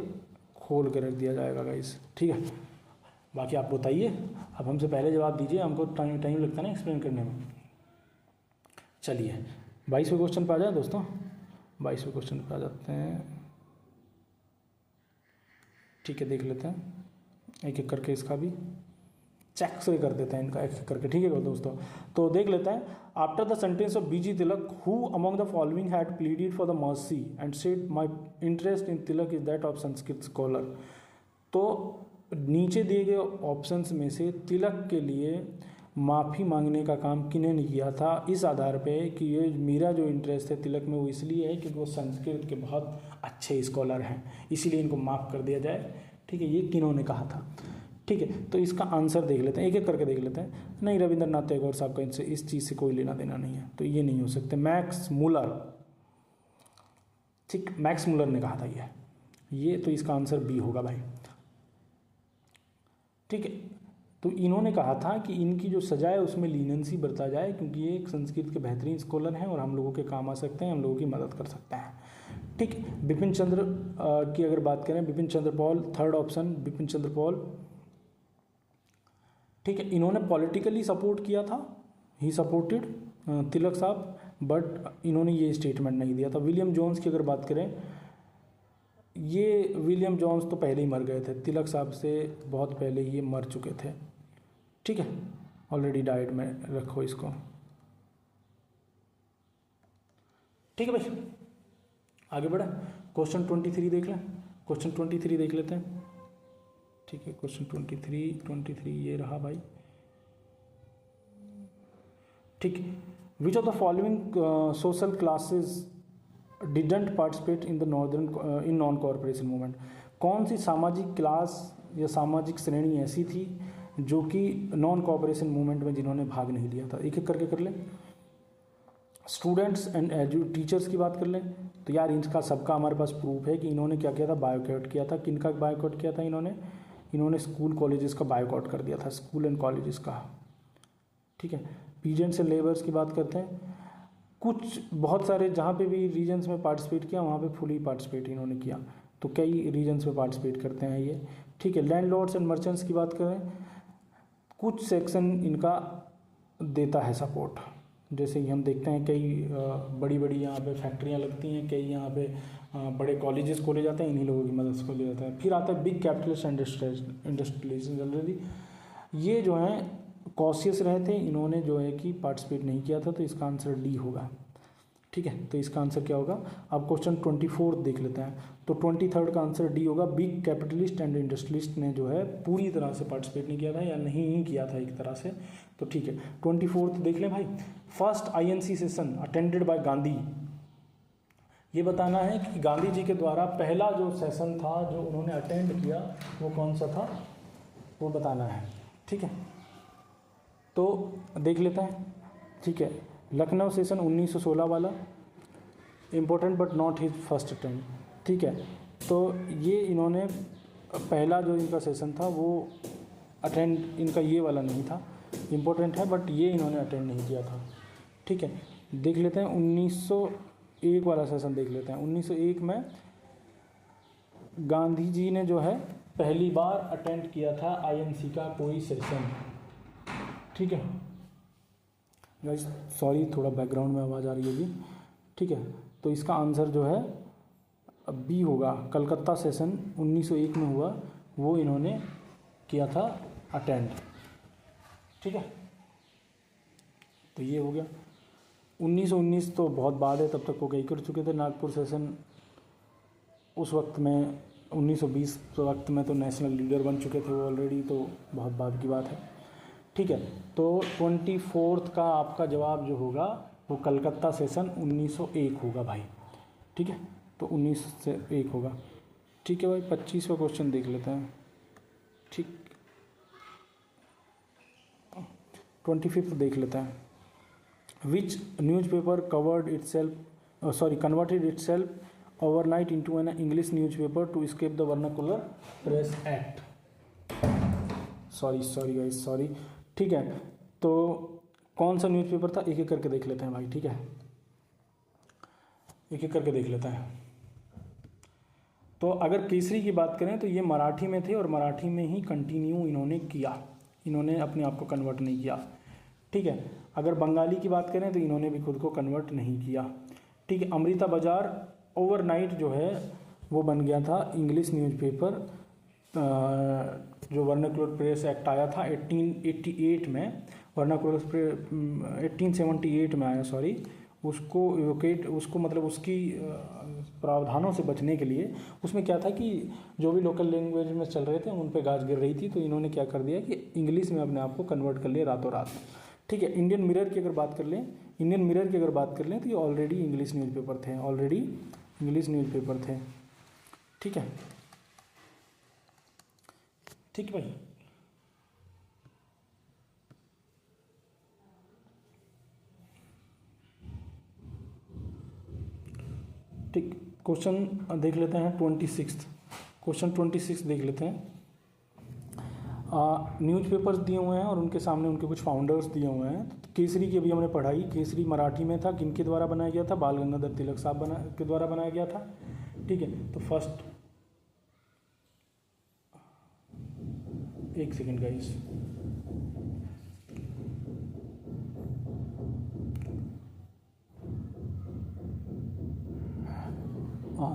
खोल कर रख दिया जाएगा गाइस। ठीक है, बाकी आप बताइए, अब हमसे पहले जवाब दीजिए, हमको टाइम लगता है ना एक्सप्लेन करने में। चलिए 22वें क्वेश्चन पे आ जाए दोस्तों, 22वें क्वेश्चन पे आ जाते हैं। ठीक है, देख लेते हैं एक एक करके, इसका भी चेक से कर देते हैं इनका एक एक करके। ठीक है दोस्तों, तो देख लेते हैं। After the sentence of B G Tilak, who among the following had pleaded for the mercy and said my interest in Tilak is that of Sanskrit scholar. तो नीचे दिए गए ऑप्शंस में से तिलक के लिए माफ़ी मांगने का काम किन्हें नहीं किया था, इस आधार पे कि ये मेरा जो इंटरेस्ट है तिलक में वो इसलिए है क्योंकि वो संस्कृत के बहुत अच्छे स्कॉलर हैं, इसीलिए इनको माफ़ कर दिया जाए। ठीक है, ये किन्होंने कहा था। ठीक है, तो इसका आंसर देख लेते हैं, एक एक करके देख लेते हैं। नहीं, रविंद्रनाथ टैगोर साहब का इनसे इस चीज़ से कोई लेना देना नहीं है, तो ये नहीं हो सकते। मैक्स मुलर, ठीक, मैक्स मुलर ने कहा था ये तो इसका आंसर बी होगा भाई। ठीक है, तो इन्होंने कहा था कि इनकी जो सजा है उसमें लीनेंसी बरता जाए क्योंकि ये एक संस्कृत के बेहतरीन स्कॉलर हैं और हम लोगों के काम आ सकते हैं, हम लोगों की मदद कर सकते हैं। ठीक, बिपिन चंद्र की अगर बात करें, Bipin Chandra Paul, third option Bipin Chandra Paul. ठीक है, इन्होंने पॉलिटिकली सपोर्ट किया था, ही सपोर्टेड तिलक साहब, बट इन्होंने ये स्टेटमेंट नहीं दिया था। विलियम जोन्स की अगर बात करें, ये विलियम जोन्स तो पहले ही मर गए थे, तिलक साहब से बहुत पहले ये मर चुके थे। ठीक है, ऑलरेडी डाइड में रखो इसको। ठीक है भाई, आगे बढ़े, क्वेश्चन 23 देख लें, क्वेश्चन 23 देख लेते हैं। ठीक है, क्वेश्चन 23 ये रहा भाई। ठीक, विच of the following social classes didn't participate in the in non corporation movement. कौन सी सामाजिक क्लास या सामाजिक श्रेणी ऐसी थी जो कि नॉन कॉरपोरेशन मूवमेंट में जिन्होंने भाग नहीं लिया था। एक एक करके कर लें। स्टूडेंट्स एंड टीचर्स की बात कर लें तो यार इनका सबका हमारे पास प्रूफ है कि इन्होंने क्या किया था, बायकॉट किया था। किनका बायकॉट किया था इन्होंने स्कूल कॉलेजेस का बायकॉट कर दिया था, स्कूल एंड कॉलेजेस का। ठीक है, पीजेंट्स एंड लेबर्स की बात करते हैं। कुछ बहुत सारे जहाँ पे भी रीजन्स में पार्टिसिपेट किया वहाँ पे फुली पार्टिसिपेट इन्होंने किया, तो कई रीजन्स में पार्टिसिपेट करते हैं ये। ठीक है, लैंडलॉर्ड्स एंड मर्चेंट्स की बात करें, कुछ सेक्शन इनका देता है सपोर्ट, जैसे कि हम देखते हैं कई बड़ी बड़ी यहाँ पे फैक्ट्रियाँ लगती हैं, कई यहाँ पे बड़े कॉलेजेस खोले जाते हैं, इन्हीं लोगों की मदद से खोले जाते हैं। फिर आता है बिग कैपिटलिस्ट इंडस्ट्रियलिस्ट जनरली, ये जो हैं कॉशियस रहे थे, इन्होंने जो है कि पार्टिसिपेट नहीं किया था, तो इसका आंसर डी होगा। ठीक है, तो इसका आंसर क्या होगा। अब क्वेश्चन 24 देख लेते हैं, तो 23 का आंसर डी होगा। बिग कैपिटलिस्ट एंड इंडस्ट्रियलिस्ट ने जो है पूरी तरह से पार्टिसिपेट नहीं किया था या नहीं ही किया था एक तरह से, तो ठीक है। 24 देख लें भाई। First INC session attended by Gandhi, ये बताना है कि गांधी जी के द्वारा पहला जो सेशन था जो उन्होंने अटेंड किया वो कौन सा था, वो बताना है। ठीक है, तो देख लेते हैं। ठीक है, लखनऊ सेशन 1916 वाला, important but not his first attempt. ठीक है, तो ये इन्होंने पहला जो इनका सेशन था वो अटेंड, इनका ये वाला नहीं था, इम्पोर्टेंट है बट ये इन्होंने अटेंड नहीं किया था। ठीक है, देख लेते हैं 1901 वाला सेशन देख लेते हैं। 1901 में गांधी जी ने जो है पहली बार अटेंड किया था INC का कोई सेशन। ठीक है गाइस, सॉरी थोड़ा बैकग्राउंड में आवाज़ आ रही होगी। ठीक है, तो इसका आंसर जो है बी होगा। कलकत्ता सेशन 1901 में हुआ, वो इन्होंने किया था अटेंड। ठीक है, तो ये हो गया। 1919 तो बहुत बाद है, तब तक वो कई कर चुके थे। नागपुर सेशन उस वक्त में 1920 वक्त में तो नेशनल लीडर बन चुके थे वो ऑलरेडी, तो बहुत बाद की बात है। ठीक है, तो 24 का आपका जवाब जो होगा वो कलकत्ता सेशन 1901 होगा भाई। ठीक है, तो 1901 होगा। ठीक है भाई, 25वां क्वेश्चन देख लेते हैं। ठीक, 25 देख लेते हैं। Which newspaper converted itself overnight into an English newspaper to escape the vernacular press act. Sorry guys, sorry. ठीक है, तो कौन सा न्यूज़पेपर था, एक एक करके देख लेते हैं भाई। ठीक है, एक एक करके देख लेते हैं। तो तो अगर केसरी की बात करें तो ये मराठी में थे और मराठी में ही कंटिन्यू इन्होंने किया, इन्होंने अपने आप को कन्वर्ट नहीं किया। ठीक है, अगर बंगाली की बात करें तो इन्होंने भी खुद को कन्वर्ट नहीं किया। ठीक है, अमृता बाजार ओवरनाइट जो है वो बन गया था इंग्लिश न्यूज़पेपर। जो वर्नाकुलर प्रेस एक्ट आया था 1888 में, वर्नाकुलर 1878 में आया, सॉरी, उसको इवोकेट, उसको मतलब उसकी प्रावधानों से बचने के लिए उसमें क्या था कि जो भी लोकल लैंग्वेज में चल रहे थे उन पे गाज गिर रही थी, तो इन्होंने क्या कर दिया कि इंग्लिश में अपने आप को कन्वर्ट कर लिया रातों रात। ठीक है, इंडियन मिरर की अगर बात कर लें, इंडियन मिरर की अगर बात कर लें तो ये ऑलरेडी इंग्लिश न्यूज़पेपर थे, ऑलरेडी इंग्लिश न्यूज़पेपर थे। ठीक है, ठीक है भाई। ठीक, क्वेश्चन देख लेते हैं 26। क्वेश्चन 26 देख लेते हैं। न्यूज़पेपर्स दिए हुए हैं और उनके सामने उनके कुछ फाउंडर्स दिए हुए हैं। तो केसरी की अभी हमने पढ़ाई, केसरी मराठी में था, किनके द्वारा बनाया गया था? बाल गंगाधर तिलक साहब के द्वारा बनाया गया था। ठीक है, तो फर्स्ट, एक सेकेंड गाइस,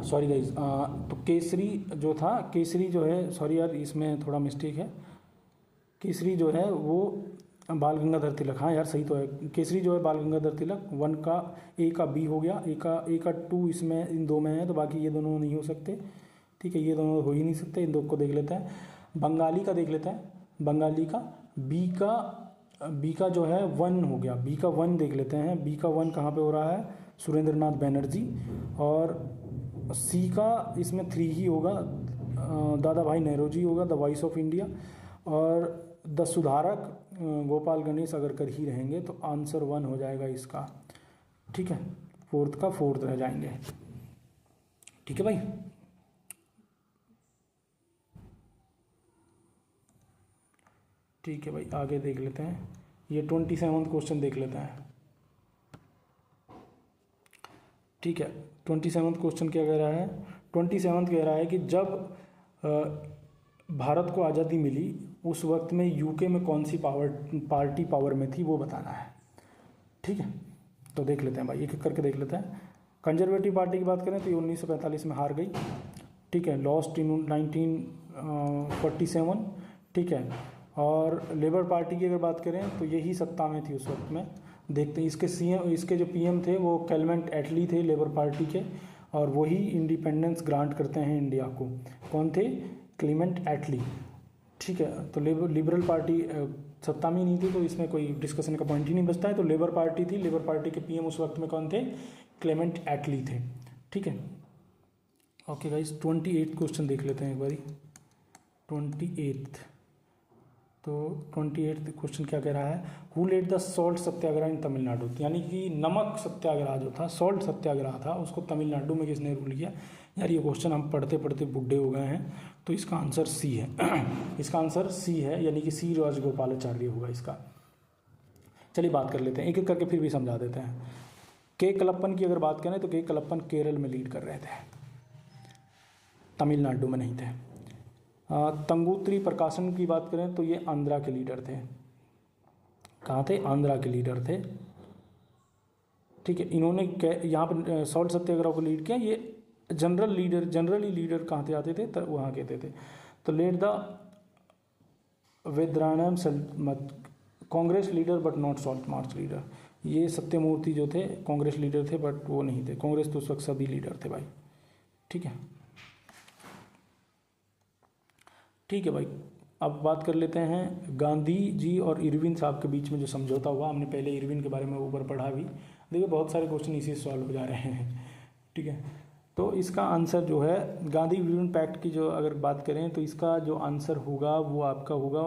सॉरी गाइस, तो केसरी जो था, केसरी जो है, सॉरी यार इसमें थोड़ा मिस्टेक है, केसरी जो है वो बाल गंगाधर तिलक, हाँ यार सही तो है, केसरी जो है बाल गंगाधर तिलक। 1 का ए का बी हो गया, ए का 2 इसमें इन दो में है, तो बाकी ये दोनों नहीं हो सकते। ठीक है, ये दोनों हो ही नहीं सकते, इन दो को देख लेते हैं। बंगाली का देख लेते हैं, बंगाली का बी का जो है 1 हो गया, बी का 1 देख लेते हैं। बी का 1 कहाँ पे हो रहा है? सुरेंद्र नाथ बनर्जी। और सी का इसमें 3 ही होगा, दादा भाई नेहरूजी होगा, द वॉइस ऑफ इंडिया। और द सुधारक गोपाल गणेश अगर कर ही रहेंगे तो आंसर 1 हो जाएगा इसका। ठीक है, फोर्थ का फोर्थ रह जाएंगे। ठीक है भाई, ठीक है भाई, आगे देख लेते हैं। ये 27वां क्वेश्चन देख लेते हैं। ठीक है, 27वां क्वेश्चन क्या कह रहा है? 27वां कह रहा है कि जब भारत को आज़ादी मिली उस वक्त में यूके में कौन सी पार्टी पावर में थी, वो बताना है। ठीक है, तो देख लेते हैं भाई, एक एक करके देख लेते हैं। कंजर्वेटिव पार्टी की बात करें तो ये 1945 में हार गई। ठीक है, लॉस्ट इन 1947। ठीक है, और लेबर पार्टी की अगर बात करें तो यही सत्ता में थी उस वक्त में। देखते हैं इसके जो पीएम थे वो क्लेमेंट एटली थे लेबर पार्टी के, और वही इंडिपेंडेंस ग्रांट करते हैं इंडिया को। कौन थे? क्लेमेंट एटली। ठीक है, तो लिबरल पार्टी सत्ता में नहीं थी, तो इसमें कोई डिस्कशन का पॉइंट ही नहीं बचता है। तो लेबर पार्टी थी, लेबर पार्टी के पीएम उस वक्त में कौन थे? क्लेमेंट एटली थे। ठीक है, ओके गाइस, 28 क्वेश्चन देख लेते हैं एक बारी। 28, तो 28 क्वेश्चन क्या कह रहा है? हु लेड द सॉल्ट सत्याग्रह इन तमिलनाडु? यानी कि नमक सत्याग्रह जो था, सॉल्ट सत्याग्रह था, उसको तमिलनाडु में किसने रूल किया? यार ये क्वेश्चन हम पढ़ते पढ़ते बुढ़े हो गए हैं, तो इसका आंसर सी है। इसका आंसर सी है, यानी कि सी राजगोपालाचार्य होगा इसका। चलिए बात कर लेते हैं, एक एक करके फिर भी समझा देते हैं। के कलप्पन की अगर बात करें तो के कलप्पन केरल में लीड कर रहे थे, तमिलनाडु में नहीं थे। तंगुत्री प्रकाशन की बात करें तो ये आंध्रा के लीडर थे। कहाँ थे? आंध्रा के लीडर थे। ठीक है, इन्होंने यहाँ पर सॉल्ट सत्याग्रह को लीड किया। ये जनरली लीडर कहाँ थे आते थे? तो वहाँ कहते थे। तो led the Vedaranyam Congress leader but not salt march leader. ये सत्यमूर्ति जो थे कांग्रेस लीडर थे, बट वो नहीं थे। कांग्रेस तो उस वक्त सभी लीडर थे भाई। ठीक है, ठीक है भाई, अब बात कर लेते हैं गांधी जी और इरविन साहब के बीच में जो समझौता हुआ। हमने पहले इरविन के बारे में ऊपर पढ़ा भी। देखिए बहुत सारे क्वेश्चन इसी से सॉल्व हो जा रहे हैं। ठीक है, तो इसका आंसर जो है गांधी इरविन पैक्ट की जो अगर बात करें तो इसका जो आंसर होगा वो आपका होगा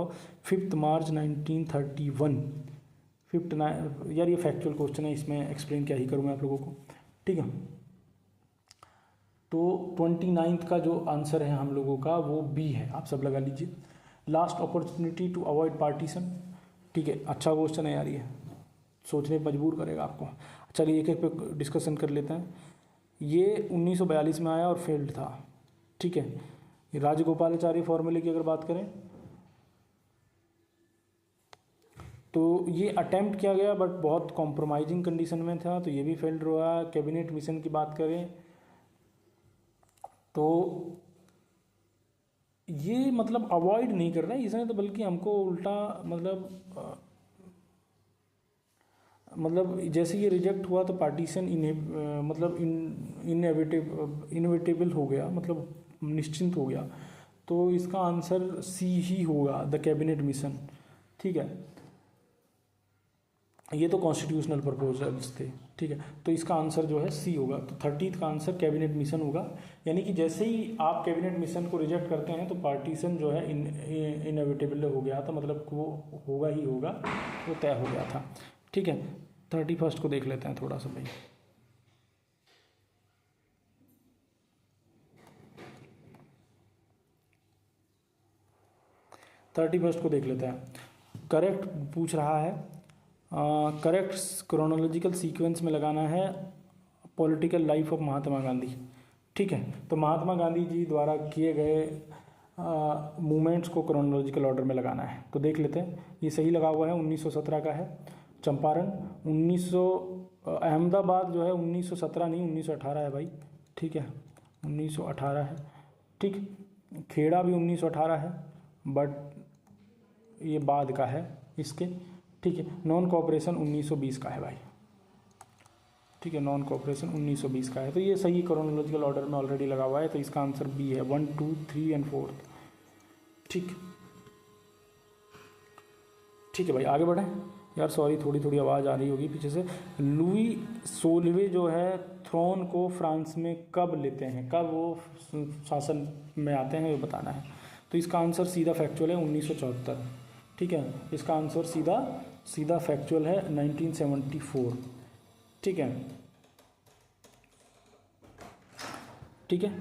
5 मार्च 1931। यार ये फैक्चुअल क्वेश्चन है, इसमें एक्सप्लेन क्या ही करूँ मैं आप लोगों को। ठीक है, तो 29 का जो आंसर है हम लोगों का वो बी है, आप सब लगा लीजिए। Last opportunity to avoid partition. ठीक है, अच्छा क्वेश्चन है यार, ये सोचने पर मजबूर करेगा आपको। चलिए एक एक पे डिस्कशन कर लेते हैं। ये 1942 में आया और फेल्ड था। ठीक है। राजगोपालाचारी फॉर्मूले की अगर बात करें तो ये अटेम्प्ट किया गया बट बहुत कॉम्प्रोमाइजिंग कंडीशन में था, तो ये भी फेल्ड हुआ। कैबिनेट मिशन की बात करें तो ये मतलब अवॉइड नहीं कर रहा है इसने, तो बल्कि हमको उल्टा मतलब जैसे ये रिजेक्ट हुआ तो पार्टीशन मतलब इनएविटेबल हो गया, मतलब निश्चिंत हो गया। तो इसका आंसर सी ही होगा, द कैबिनेट मिशन। ठीक है, ये तो कॉन्स्टिट्यूशनल प्रपोजल्स थे। ठीक है, तो इसका आंसर जो है सी होगा। तो 30th का आंसर कैबिनेट मिशन होगा, यानी कि जैसे ही आप कैबिनेट मिशन को रिजेक्ट करते हैं तो पार्टीशन जो है इनएविटेबल हो गया था, मतलब वो होगा ही होगा, वो तय हो गया था। ठीक है, 31st को देख लेते हैं थोड़ा सा भाई। 31st को देख लेते हैं। करेक्ट पूछ रहा है, करेक्ट क्रोनोलॉजिकल सीक्वेंस में लगाना है political life of Mahatma Gandhi. ठीक है, तो महात्मा गांधी जी द्वारा किए गए मूवमेंट्स को क्रोनोलॉजिकल ऑर्डर में लगाना है। तो देख लेते हैं, ये सही लगा हुआ है, 1917 का है। चंपारण 1900, अहमदाबाद जो है 1917 नहीं 1918 है भाई। ठीक है, 1918 है। ठीक, खेड़ा भी 1918 है, बट ये बाद का है इसके। ठीक है, नॉन कोऑपरेशन 1920 का है भाई। ठीक है, नॉन कोऑपरेशन 1920 का है। तो ये सही क्रोनोलॉजिकल ऑर्डर में ऑलरेडी लगा हुआ है, तो इसका आंसर बी है, 1, 2, 3 एंड 4। ठीक ठीक है भाई, आगे बढ़ें। यार सॉरी, थोड़ी आवाज़ आ रही होगी पीछे से। लुई सोलवे जो है थ्रोन को फ्रांस में कब लेते हैं, कब वो शासन में आते हैं, ये बताना है। तो इसका आंसर सीधा फैक्चुअल है 1974। ठीक है, इसका आंसर सीधा फैक्चुअल है 1974। ठीक है, ठीक है,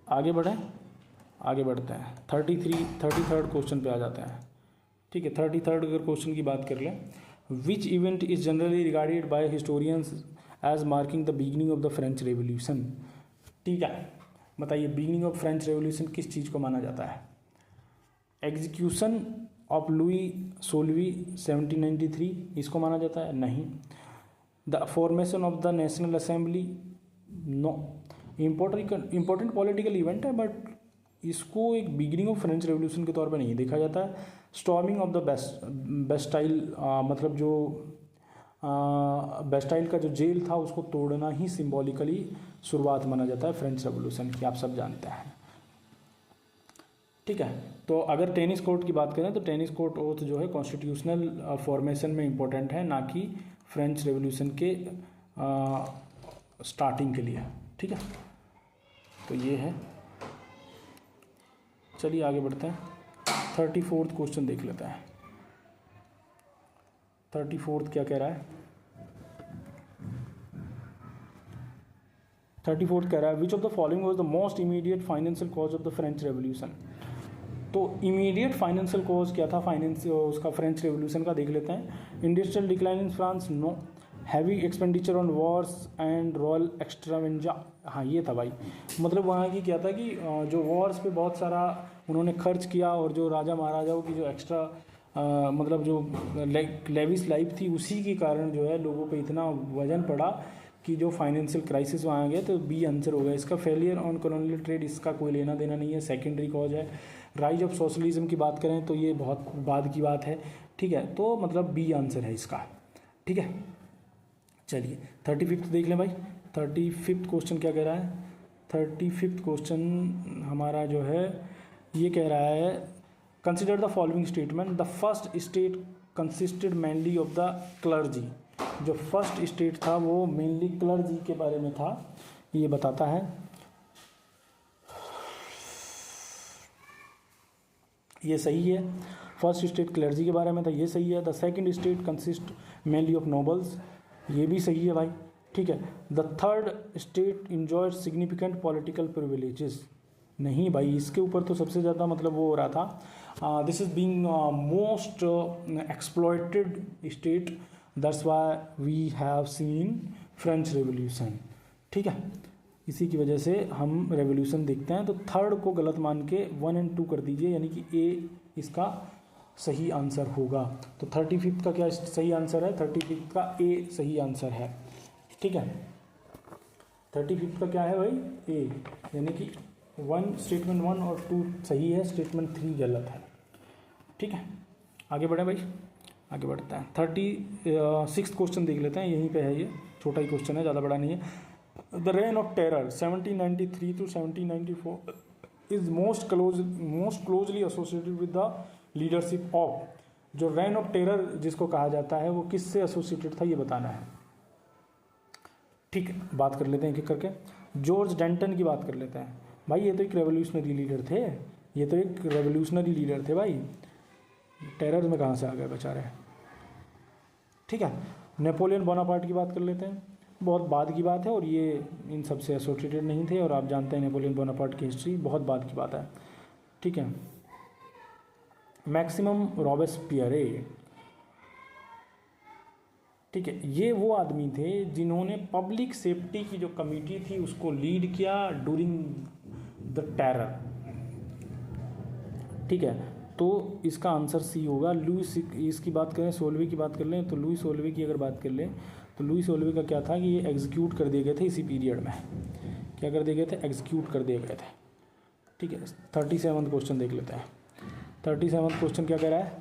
आगे बढ़ते हैं। 33rd क्वेश्चन पे आ जाते हैं। ठीक है, 33rd अगर क्वेश्चन की बात कर लें, which event is generally regarded by historians as marking the beginning of the French revolution. ठीक है, बताइए बिगिनिंग ऑफ फ्रेंच रेवोल्यूशन किस चीज़ को माना जाता है? एग्जीक्यूशन ऑफ लुई सोलवी 1793 इसको माना जाता है? नहीं। The formation of the National Assembly, no. Important political event है, बट इसको एक बिगिनिंग ऑफ फ्रेंच रेवोल्यूशन के तौर पे नहीं देखा जाता है। स्टॉर्मिंग ऑफ द बेस्टाइल, मतलब जो बेस्टाइल का जो जेल था उसको तोड़ना ही सिंबॉलिकली शुरुआत माना जाता है फ्रेंच रेवोल्यूशन की, आप सब जानते हैं। ठीक है, तो अगर टेनिस कोर्ट की बात करें तो टेनिस कोर्ट ओथ जो है कॉन्स्टिट्यूशनल फॉर्मेशन में इम्पोर्टेंट है, ना कि फ्रेंच रेवोल्यूशन के स्टार्टिंग के लिए। ठीक है, तो ये है। चलिए आगे बढ़ते हैं। 34th क्वेश्चन देख लेते हैं। 34th क्या कह रहा है? 34th कह रहा है, which of the following was the most immediate financial cause of the French revolution. तो इमीडिएट फाइनेंशियल कॉज क्या था उसका फ्रेंच रेवोल्यूशन का, देख लेते हैं। Industrial decline in France, no. Heavy expenditure on wars and royal extravaganza, हाँ ये था भाई। मतलब वहाँ की क्या था कि जो वॉर्स पे बहुत सारा उन्होंने खर्च किया, और जो राजा महाराजाओं की जो एक्स्ट्रा मतलब जो लेविस लाइफ थी, उसी के कारण जो है लोगों पे इतना वजन पड़ा कि जो फाइनेंशियल क्राइसिस वहाँ आ गया। तो बी आंसर हो गया इसका। फेलियर ऑन कॉलोनियल ट्रेड, इसका कोई लेना देना नहीं है, सेकेंडरी कॉज है। राइज ऑफ सोशलिज्म की बात करें तो ये बहुत बाद की बात है। ठीक है, तो मतलब बी आंसर है इसका। ठीक है, चलिए 35th देख लें भाई। 35th क्वेश्चन क्या कह रहा है? 35th क्वेश्चन हमारा जो है ये कह रहा है, consider the following statement, the first state consisted mainly of the clergy. जो फर्स्ट स्टेट था वो मेनली क्लर्जी के बारे में था, ये बताता है। ये सही है, फर्स्ट स्टेट क्लर्जी के बारे में था, ये सही है। The second state consist mainly of nobles, ये भी सही है भाई। ठीक है, the third state enjoyed significant political privileges, नहीं भाई, इसके ऊपर तो सबसे ज़्यादा मतलब वो हो रहा था, this is being most exploited state, that's why we have seen French revolution. ठीक है, इसी की वजह से हम रेवोल्यूशन देखते हैं। तो थर्ड को गलत मान के 1 और 2 कर दीजिए, यानी कि ए इसका सही आंसर होगा। तो 35 का क्या सही आंसर है? 35 का ए सही आंसर है। ठीक है, 35 का क्या है भाई? ए, यानी कि स्टेटमेंट 1 और 2 सही है, स्टेटमेंट 3 गलत है। ठीक है, आगे बढ़े भाई, आगे बढ़ते हैं। 36 क्वेश्चन देख लेते हैं, यहीं पे है, ये छोटा ही क्वेश्चन है, ज़्यादा बड़ा नहीं है। The rain of terror 1793 to 1794 is most closely associated with the leadership of. जो रेन ऑफ टेरर जिसको कहा जाता है वो किससे एसोसिएटेड था, ये बताना है। ठीक है, बात कर लेते हैं एक एक करके। जॉर्ज डेंटन की बात कर लेते हैं। भाई ये तो एक रेवोल्यूशनरी लीडर थे, ये तो एक रेवोल्यूशनरी लीडर थे भाई, टेरर में कहाँ से आ गए बेचारे। ठीक है, नेपोलियन बोनापार्ट की बात कर लेते हैं। बहुत बाद की बात है और ये इन सब से एसोसिएटेड नहीं थे, और आप जानते हैं नेपोलियन बोनापार्ट की हिस्ट्री बहुत बाद की बात है। ठीक है, मैक्सिमम रॉबेस्पियरे, ठीक है, ये वो आदमी थे जिन्होंने पब्लिक सेफ्टी की जो कमेटी थी उसको लीड किया ड्यूरिंग द टेरर। ठीक है, तो इसका आंसर सी होगा। लुईस, इसकी बात करें, सोल्वे की बात कर लें, तो लुईस सोल्वे की अगर बात कर लें तो लुईस सोल्वे का क्या था कि ये एग्जीक्यूट कर दिए गए थे इसी पीरियड में। क्या कर दिए गए थे? एग्जीक्यूट कर दिए गए थे। ठीक है, 37वां क्वेश्चन देख लेते हैं। 37वां क्वेश्चन क्या कह रहा है?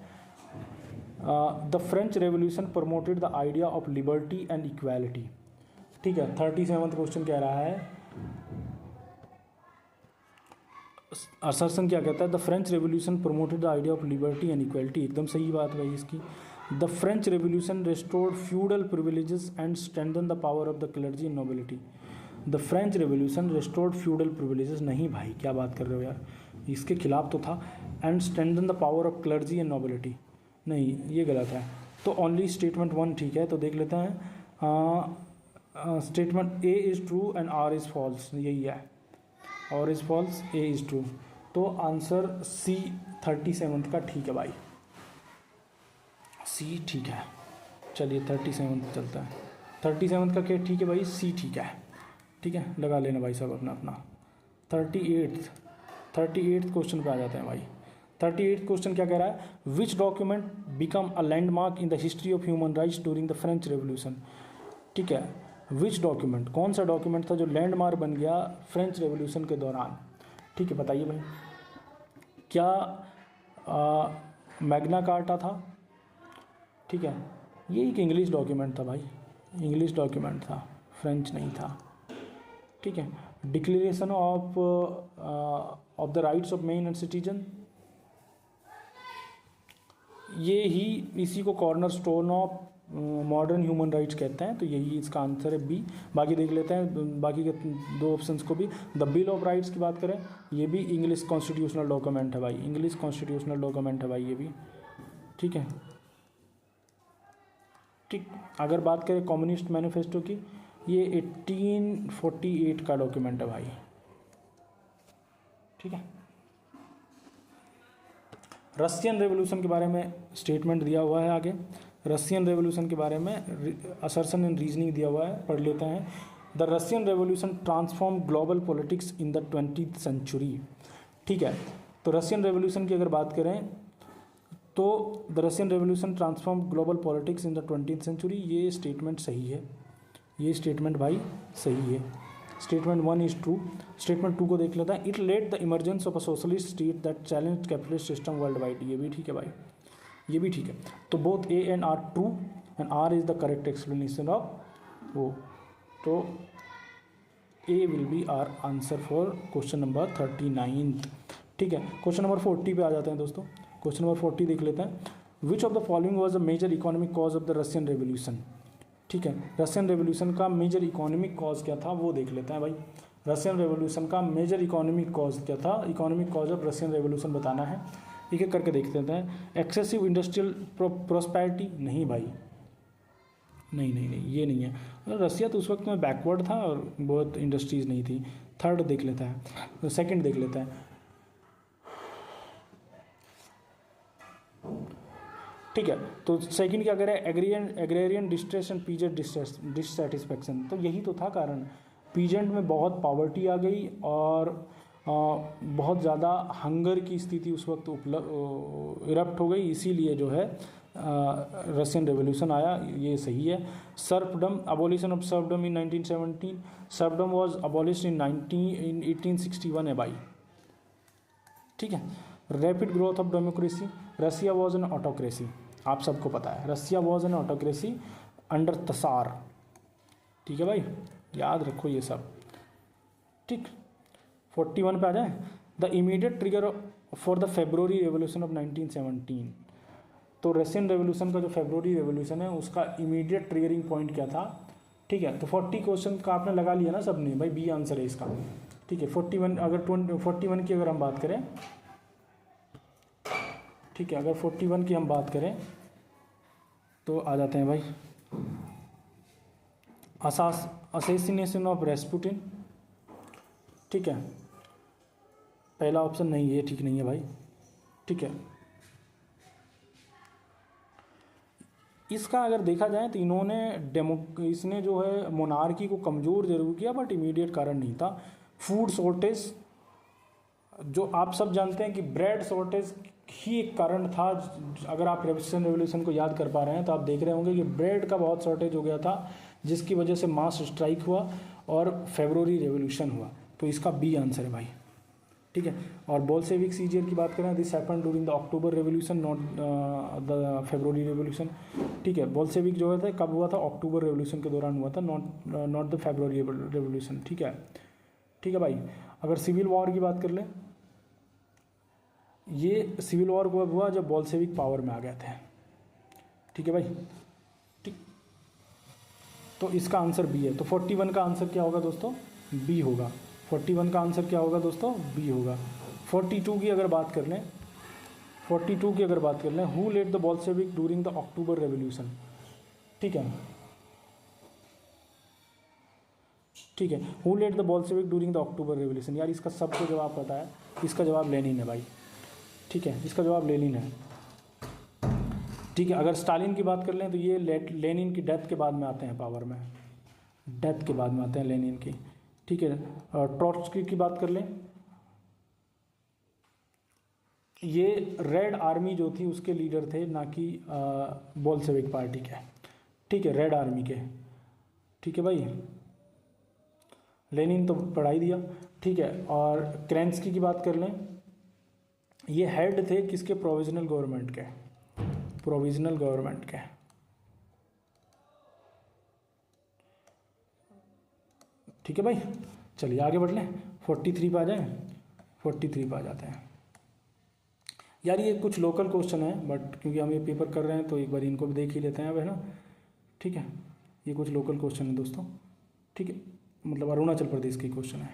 The French revolution promoted the idea of liberty and equality. ठीक है, 37वां क्वेश्चन कह रहा है, असर्सन क्या कहता है? The French revolution promoted the idea of liberty and equality. एकदम सही बात भाई इसकी। The French revolution restored feudal privileges and strengthen the power of the clergy and nobility. The French revolution restored feudal privileges, नहीं भाई क्या बात कर रहे हो यार, इसके खिलाफ तो था। And strengthen the power of clergy and nobility, नहीं ये गलत है। तो ओनली स्टेटमेंट 1 ठीक है, तो देख लेते हैं। Statement A is true and R is false, यही है, R is false, A is true. तो आंसर सी 37 का ठीक है भाई, सी ठीक है। चलिए 37 पे चलता है। 37 का क्या ठीक है भाई? सी ठीक है। ठीक है, लगा लेना भाई सब अपना अपना। 38 क्वेश्चन पे आ जाते हैं भाई। 38 क्वेश्चन क्या कह रहा है? Which document become a landmark in the history of human rights during the French revolution. ठीक है, विच डॉक्यूमेंट, कौन सा डॉक्यूमेंट था जो लैंडमार्क बन गया फ्रेंच रेवोल्यूशन के दौरान? ठीक है, बताइए भाई। क्या मैग्ना कार्टा था? ठीक है, ये एक इंग्लिश डॉक्यूमेंट था भाई, इंग्लिश डॉक्यूमेंट था, फ्रेंच नहीं था। ठीक है, declaration of the rights of man and citizen, ये ही इसी को corner stone of modern human rights कहते हैं, तो यही इसका आंसर है बी। बाकी देख लेते हैं बाकी के 2 ऑप्शंस को भी। द बिल ऑफ राइट्स की बात करें, ये भी इंग्लिश कॉन्स्टिट्यूशनल डॉक्यूमेंट है भाई, इंग्लिश कॉन्स्टिट्यूशनल डॉक्यूमेंट है भाई ये भी। ठीक है, ठीक, अगर बात करें कम्युनिस्ट मैनिफेस्टो की, ये 1848 का डॉक्यूमेंट है भाई। ठीक है, रशियन रेवोल्यूशन के बारे में स्टेटमेंट दिया हुआ है आगे। रशियन रेवोल्यूशन के बारे में असर्शन एंड रीजनिंग दिया हुआ है, पढ़ लेते हैं। The Russian Revolution transform global politics in the 20th century. ठीक है, तो रशियन रेवोल्यूशन की अगर बात करें तो the Russian Revolution transform global politics in the 20th century, ये स्टेटमेंट सही है, ये स्टेटमेंट भाई सही है। Statement 1 is true. स्टेटमेंट 2 को देख लेते हैं। It led the emergence of a socialist state that challenge capitalist system world wide, ये भी ठीक है भाई, ये भी ठीक है। तो both A and R true and R is the correct explanation of वो, तो A will be our answer for question number 39। ठीक है, क्वेश्चन नंबर 40 पे आ जाते हैं दोस्तों। क्वेश्चन नंबर 40 देख लेते हैं। Which of the following was a major economic cause of the Russian Revolution. ठीक है, रशियन रेवोल्यूशन का मेजर इकोनॉमिक कॉज क्या था वो देख लेते हैं भाई। रशियन रेवोल्यूशन का मेजर इकोनॉमिक कॉज क्या था? Economic cause of Russian Revolution बताना है, एक एक करके देख लेते हैं। एक्सेसिव इंडस्ट्रियल प्रोस्पैरिटी, नहीं भाई, नहीं नहीं नहीं ये नहीं है। रसिया तो उस वक्त में बैकवर्ड था और बहुत इंडस्ट्रीज़ नहीं थी। थर्ड देख लेता है, सेकंड देख लेता है। ठीक है, तो सेकंड क्या करें? Agrarian distress and PZ dissatisfaction, तो यही तो था कारण। पीजेंट में बहुत पॉवर्टी आ गई और बहुत ज़्यादा हंगर की स्थिति उस वक्त इरप्ट हो गई, इसीलिए जो है रशियन रेवोल्यूशन आया, ये सही है। Serfdom, abolition of serfdom in 1917, serfdom was abolished in 1861 है भाई, ठीक है। Rapid growth of democracy, Russia was an autocracy, आप सबको पता है Russia was an autocracy under tsar, ठीक है भाई, याद रखो ये सब, ठीक। 41 पे आ जाए, the immediate trigger for the February revolution of 1917, तो रशियन रेवोल्यूशन का जो फेब्रुवरी रेवोल्यूशन है उसका इमीडिएट ट्रिगरिंग पॉइंट क्या था, ठीक है। तो 40 क्वेश्चन का आपने लगा लिया ना सबने भाई, बी आंसर है इसका, ठीक है। 41 अगर 41 की अगर हम बात करें, ठीक है, अगर 41 की हम बात करें तो आ जाते हैं भाई, असैसिनेशन ऑफ रेस्पुटिन, ठीक है। पहला ऑप्शन नहीं, ये ठीक नहीं है भाई, ठीक है। इसका अगर देखा जाए तो इसने जो है मोनार्की को कमज़ोर जरूर किया, बट इमीडिएट कारण नहीं था। फूड शॉर्टेज, जो आप सब जानते हैं कि ब्रेड शॉर्टेज ही एक कारण था। अगर आप रशियन रेवोल्यूशन को याद कर पा रहे हैं तो आप देख रहे होंगे कि ब्रेड का बहुत शॉर्टेज हो गया था, जिसकी वजह से मास स्ट्राइक हुआ और फेब्रुवरी रेवोल्यूशन हुआ, तो इसका बी आंसर है भाई, ठीक है। और बोल्शेविक सीजर की बात करें, this happened during the October revolution, not the February revolution, ठीक है। बोल्शेविक जो है कब हुआ था, अक्टूबर रेवोल्यूशन के दौरान हुआ था, नॉट द फेब्रुवरी रेवोल्यूशन, ठीक है, ठीक है भाई। अगर सिविल वॉर की बात कर लें, ये सिविल वॉर कब हुआ, जब बोल्शेविक पावर में आ गए थे, ठीक है भाई, ठीक। तो इसका आंसर बी है। तो 41 का आंसर क्या होगा दोस्तों, बी होगा। 41 का आंसर क्या होगा दोस्तों, बी होगा। 42 की अगर बात कर लें, 42 की अगर बात कर लें, who led the Bolshevik during the October Revolution, ठीक है, ठीक है। Who led the Bolshevik during the October Revolution, यार इसका सबको जवाब पता है, इसका जवाब लेनिन है भाई, ठीक है, इसका जवाब लेनिन है, ठीक है। अगर स्टालिन की बात कर लें तो ये लेनिन की डेथ के बाद में आते हैं पावर में, डेथ के बाद में आते हैं लेनिन की, ठीक है। ट्रॉट्स्की की बात कर लें, ये रेड आर्मी जो थी उसके लीडर थे, ना कि बोल्शेविक पार्टी के, ठीक है, रेड आर्मी के, ठीक है भाई। लेनिन तो पढ़ा ही दिया, ठीक है। और क्रेंस्की की बात कर लें, ये हेड थे किसके, प्रोविजनल गवर्नमेंट के, प्रोविजनल गवर्नमेंट के, ठीक है भाई। चलिए आगे बढ़ लें, 43 पे आ जाएं, 43 पे आ जाते हैं। यार ये कुछ लोकल क्वेश्चन है, बट क्योंकि हम ये पेपर कर रहे हैं तो एक बार इनको भी देख ही लेते हैं अब, है ना, ठीक है। ये कुछ लोकल क्वेश्चन है दोस्तों, ठीक है, मतलब अरुणाचल प्रदेश के क्वेश्चन है,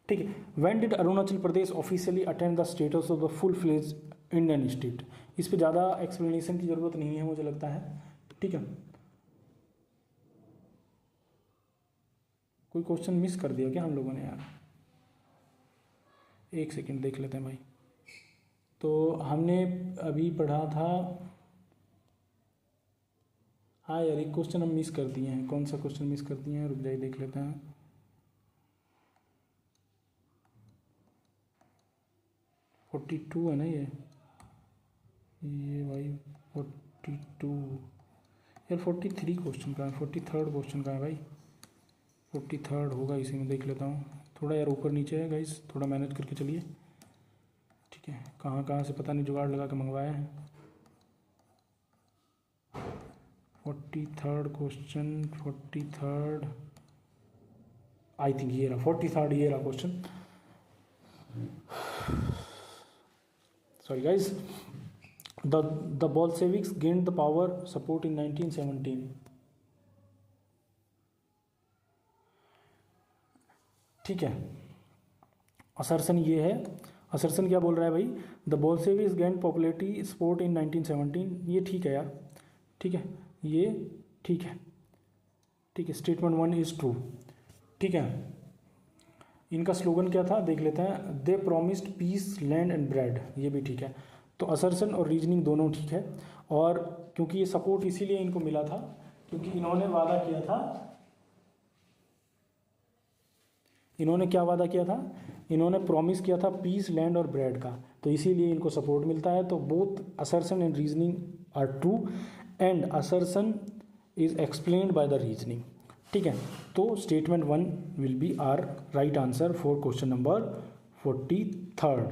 ठीक है। When did Arunachal Pradesh officially attend the status of the full fledge Indian state, इस पर ज़्यादा एक्सप्लेनेशन की ज़रूरत नहीं है मुझे लगता है, ठीक है। कोई क्वेश्चन मिस कर दिया क्या हम लोगों ने यार, एक सेकंड देख लेते हैं भाई। तो हमने अभी पढ़ा था, हाँ यार एक क्वेश्चन हम मिस कर दिए हैं, कौन सा क्वेश्चन मिस कर दिए हैं, रुक जाइए देख लेते हैं। फोर्टी टू है ना ये भाई 42, यार 43 क्वेश्चन का है, 43rd क्वेश्चन का है भाई, 43rd होगा, इसी में देख लेता हूँ, थोड़ा यार ऊपर नीचे है गाइस, थोड़ा मैनेज करके चलिए, ठीक है। कहाँ कहाँ से पता नहीं जुगाड़ लगा के मंगवाया है। 43rd question, 43rd I think ये रहा, 43rd ये रहा question, sorry guys. The Bolsheviks gained the power support in 1917, ठीक है। असर्शन ये है, असर्शन क्या बोल रहा है भाई, the Bolsheviks gained popularity support in 1917, ये ठीक है यार, ठीक है, ये ठीक है, ठीक है। स्टेटमेंट 1 इज ट्रू, ठीक है। इनका स्लोगन क्या था देख लेते हैं, they promised peace land and bread, ये भी ठीक है। तो असर्शन और रीजनिंग दोनों ठीक है, और क्योंकि ये सपोर्ट इसीलिए इनको मिला था क्योंकि इन्होंने वादा किया था इन्होंने क्या वादा किया था, इन्होंने प्रॉमिस किया था पीस, लैंड और ब्रेड का, तो इसीलिए इनको सपोर्ट मिलता है। तो both assertion and reasoning are true and assertion is explained by the reasoning. ठीक है, तो statement 1 will be our right answer for question number 43।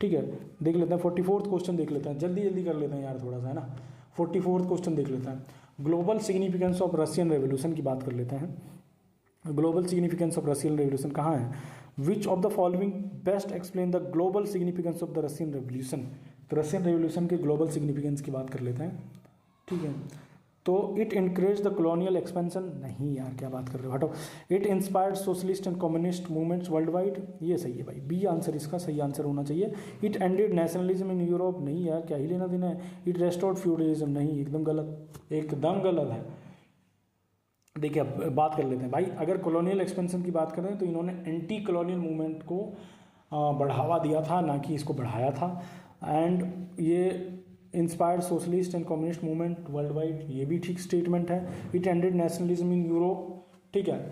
ठीक है, देख लेते हैं 44th क्वेश्चन देख लेते हैं, जल्दी जल्दी कर लेते हैं यार थोड़ा सा, है ना। 44th क्वेश्चन देख लेते हैं। Global significance of Russian revolution की बात कर लेते हैं। Global significance of Russian revolution कहाँ है? Which of the following best explain the global significance of the Russian revolution. तो रशियन रेवोल्यूशन के ग्लोबल सिग्निफिकेंस की बात कर लेते हैं। ठीक है, तो इट इनक्रेज द कॉलोनियल एक्सपेंशन, नहीं यार क्या बात कर रहे हो, हटो। It inspired socialist and communist movements world wide, ये सही है भाई, बी आंसर इसका सही आंसर होना चाहिए। It ended nationalism in Europe, नहीं यार क्या ही लेना देना है। इट रेस्टोर्ड फ्यूडलिज्म, नहीं एकदम गलत, एकदम गलत है। देखिए अब बात कर लेते हैं भाई, अगर कॉलोनियल एक्सपेंशन की बात करें तो इन्होंने एंटी कॉलोनियल मूवमेंट को बढ़ावा दिया था, ना कि इसको बढ़ाया था। एंड ये inspired socialist and communist movement world wide, ये भी ठीक स्टेटमेंट है। It ended nationalism in Europe, ठीक है,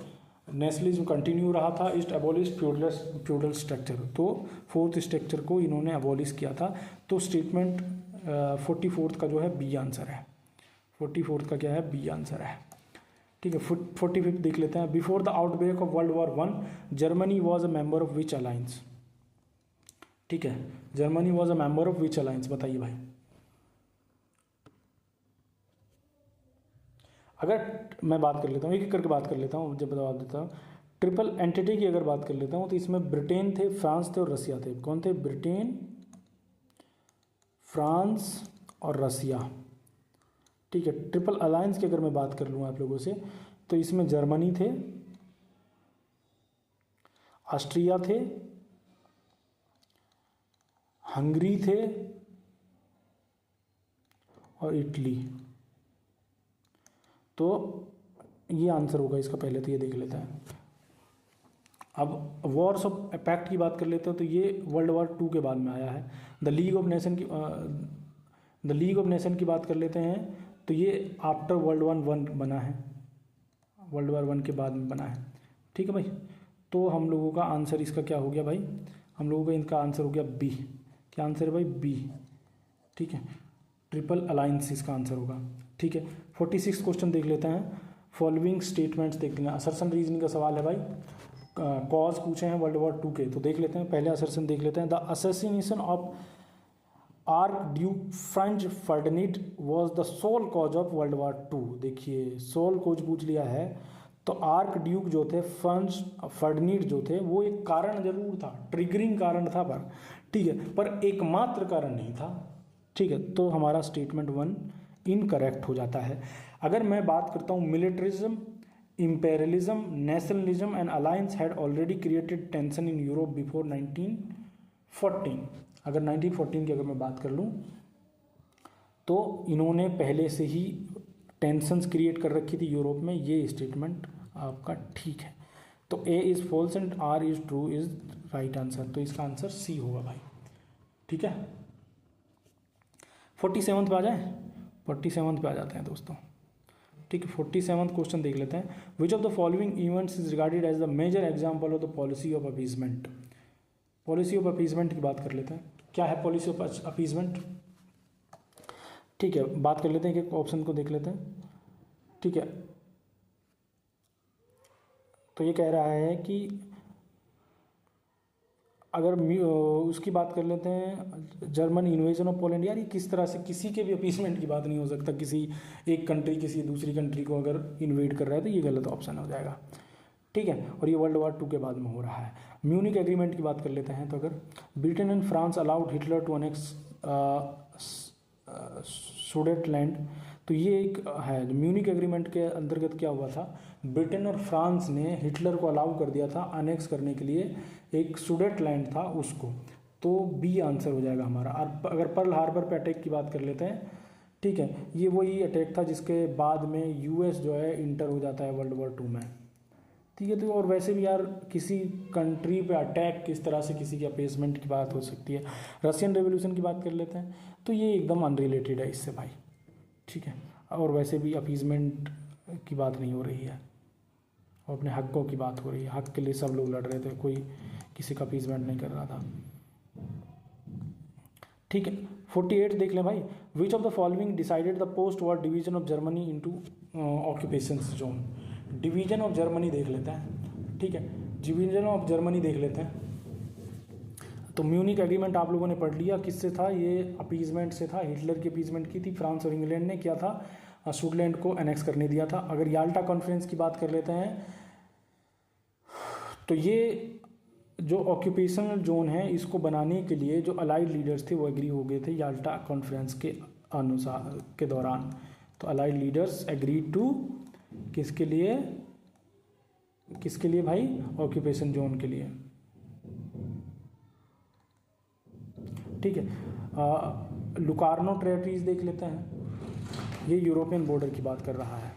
नेशनलिज्म कंटिन्यू रहा था। इट एबॉलिश फ्यूडल स्ट्रक्चर, तो फोर्थ स्ट्रक्चर को इन्होंने एबॉलिश किया था। तो स्टेटमेंट 44th का जो है बी आंसर है। 44th का क्या है? बी आंसर है। ठीक है, 45th देख लेते हैं। Before the outbreak of World war 1 Germany was a member of which alliance. ठीक है, Germany was a member of which alliance, बताइए भाई। अगर मैं बात कर लेता हूँ, एक एक करके बात कर लेता हूँ, जब बता देता हूँ। ट्रिपल एंटिटी की अगर बात कर लेता हूँ तो इसमें ब्रिटेन थे, फ्रांस थे और रसिया थे। कौन थे? ब्रिटेन, फ्रांस और रसिया। ठीक है, ट्रिपल अलायंस की अगर मैं बात कर लूँ आप लोगों से, तो इसमें जर्मनी थे, ऑस्ट्रिया थे, हंगरी थे और इटली। तो ये आंसर होगा इसका, पहले तो ये देख लेते हैं। अब वॉर्स ऑफ पैक्ट की बात कर लेते हैं, तो ये वर्ल्ड वॉर 2 के बाद में आया है। द लीग ऑफ नेशन की बात कर लेते हैं, तो ये आफ्टर वर्ल्ड वॉर 1 बना है, वर्ल्ड वॉर 1 के बाद में बना है। ठीक है भाई, तो हम लोगों का आंसर इसका क्या हो गया भाई? हम लोगों का इनका आंसर हो गया बी। क्या आंसर है भाई? बी। ठीक है, ट्रिपल अलायंस इसका आंसर होगा। ठीक है, 46 क्वेश्चन देख लेते हैं। फॉलोइंग स्टेटमेंट्स देख लेना, असर्शन रीजनिंग का सवाल है भाई। कॉज पूछे हैं वर्ल्ड वॉर 2 के, तो देख लेते हैं। पहले असर्शन देख लेते हैं। The assassination of archduke Franz Ferdinand was the sole cause of World War 2। देखिए सोल कॉज पूछ लिया है, तो आर्क ड्यूक जो थे, फ्रांज फर्डिनेंड जो थे, वो एक कारण जरूर था, ट्रिगरिंग कारण था, पर ठीक है, पर एकमात्र कारण नहीं था। ठीक है, तो हमारा स्टेटमेंट 1 इनकरेक्ट हो जाता है। अगर मैं बात करता हूँ militarism, imperialism, nationalism and alliance had already created tension in Europe before 1914। अगर 1914 की अगर मैं बात कर लूँ तो इन्होंने पहले से ही टेंशन्स क्रिएट कर रखी थी यूरोप में। ये स्टेटमेंट आपका ठीक है। तो A is false and R is true is right answer, तो इसका आंसर सी होगा भाई। ठीक है, 47th पे आ जाए, 47th पे आ जाते हैं दोस्तों। ठीक है, 47th क्वेश्चन देख लेते हैं। Which of the following events is regarded as the major example of the policy of appeasement. Policy of appeasement की बात कर लेते हैं। क्या है पॉलिसी ऑफ अपीजमेंट? ठीक है, बात कर लेते हैं, एक ऑप्शन को देख लेते हैं। ठीक है, तो ये कह रहा है कि अगर उसकी बात कर लेते हैं, जर्मन इन्वेजन ऑफ पोलैंड। यार ये किस तरह से, किसी के भी अपीसमेंट की बात नहीं हो सकता। किसी एक कंट्री किसी दूसरी कंट्री को अगर इन्वेड कर रहा है तो ये गलत ऑप्शन हो जाएगा। ठीक है, और ये वर्ल्ड वॉर 2 के बाद में हो रहा है। म्यूनिक एग्रीमेंट की बात कर लेते हैं, तो अगर Britain and France allowed Hitler to annex Sudetenland, तो ये एक है म्यूनिक एग्रीमेंट के अंतर्गत क्या हुआ था, ब्रिटेन और फ्रांस ने हिटलर को अलाउ कर दिया था अनेक्स करने के लिए एक सुडेटलैंड था उसको। तो बी आंसर हो जाएगा हमारा। और अगर पर्ल हार्बर पे अटैक की बात कर लेते हैं, ठीक है, ये वही अटैक था जिसके बाद में यूएस जो है इंटर हो जाता है वर्ल्ड वॉर 2 में। ठीक है, तो और वैसे भी यार किसी कंट्री पे अटैक किस तरह से किसी के अपीसमेंट की बात हो सकती है। रशियन रेवोल्यूशन की बात कर लेते हैं, तो ये एकदम अनरिलेटेड है इससे भाई। ठीक है, और वैसे भी अपीजमेंट की बात नहीं हो रही है। और अपने हकों की बात हो रही है, हक के लिए सब लोग लड़ रहे थे, कोई किसी का अपीसमेंट नहीं कर रहा था। ठीक है, 48 देख लें भाई। Which of the following decided the post war division of Germany into occupation zone. Division of Germany देख लेते हैं। ठीक है, डिवीजन ऑफ जर्मनी देख लेते हैं। तो म्यूनिक एग्रीमेंट आप लोगों ने पढ़ लिया, किससे था ये? अपीजमेंट से था, हिटलर की अपीजमेंट की थी। फ्रांस और इंग्लैंड ने क्या था? स्विट्जरलैंड को एनेक्स करने दिया था। अगर याल्टा कॉन्फ्रेंस की बात कर लेते हैं तो ये जो ऑक्यूपेशनल जोन है इसको बनाने के लिए जो अलाइड लीडर्स थे वो एग्री हो गए थे याल्टा कॉन्फ्रेंस के अनुसार के दौरान। तो अलाइड लीडर्स एग्री टू किसके लिए? किसके लिए भाई? ऑक्यूपेशन जोन के लिए। ठीक है, लुकार्नो ट्रेटीज देख लेते हैं। ये यूरोपियन बॉर्डर की बात कर रहा है।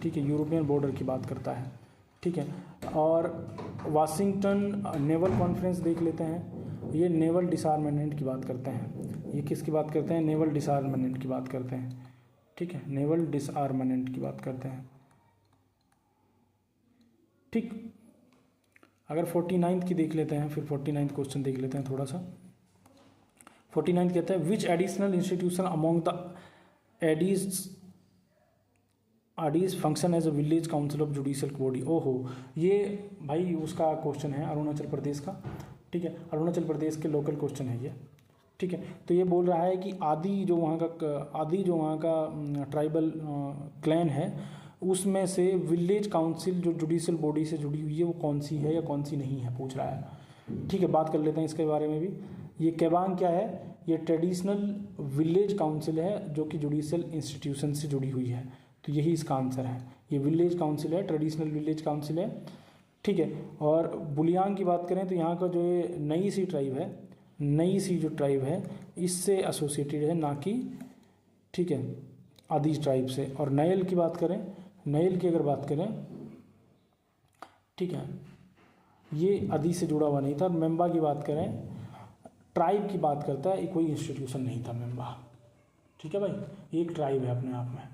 ठीक है, यूरोपियन बॉर्डर की बात करता है। ठीक है, और वाशिंगटन नेवल कॉन्फ्रेंस देख लेते हैं। ये नेवल डिसआर्मामेंट की बात करते हैं। ये किसकी बात करते हैं? नेवल डिसआर्मामेंट की बात करते हैं। ठीक है, नेवल डिसआर्मामेंट की बात करते हैं। ठीक, अगर 49 की देख लेते हैं, फिर 49 क्वेश्चन देख लेते हैं थोड़ा सा। 49 कहता है which additional institution among the Adis function as a village council of judicial body. ओहो, ये भाई उसका क्वेश्चन है अरुणाचल प्रदेश का। ठीक है, अरुणाचल प्रदेश के लोकल क्वेश्चन है ये। ठीक है, तो ये बोल रहा है कि आदि जो वहाँ का ट्राइबल क्लैन है उसमें से विलेज काउंसिल जो जुडिशियल बॉडी से जुड़ी हुई है वो कौन सी है या कौन सी नहीं है, पूछ रहा है। ठीक है, बात कर लेते हैं इसके बारे में भी। ये केबांग क्या है? ये ट्रेडिशनल विलेज काउंसिल है जो कि जुडिशियल इंस्टीट्यूशन से जुड़ी हुई है। तो यही इसका आंसर है। ये विलेज काउंसिल है, ट्रेडिशनल विलेज काउंसिल है। ठीक है, और बुलियांग की बात करें तो यहाँ का जो ये नई सी ट्राइब है, नई सी जो ट्राइब है इससे एसोसिएटेड है, ना कि ठीक है आदि ट्राइब से। और नयल की बात करें, नयल की अगर बात करें, ठीक है, ये आदि से जुड़ा हुआ नहीं था। मेंबा की बात करें, ट्राइब की बात करता है, कोई इंस्टीट्यूशन नहीं था मेंबा। ठीक है भाई, एक ट्राइब है अपने आप में।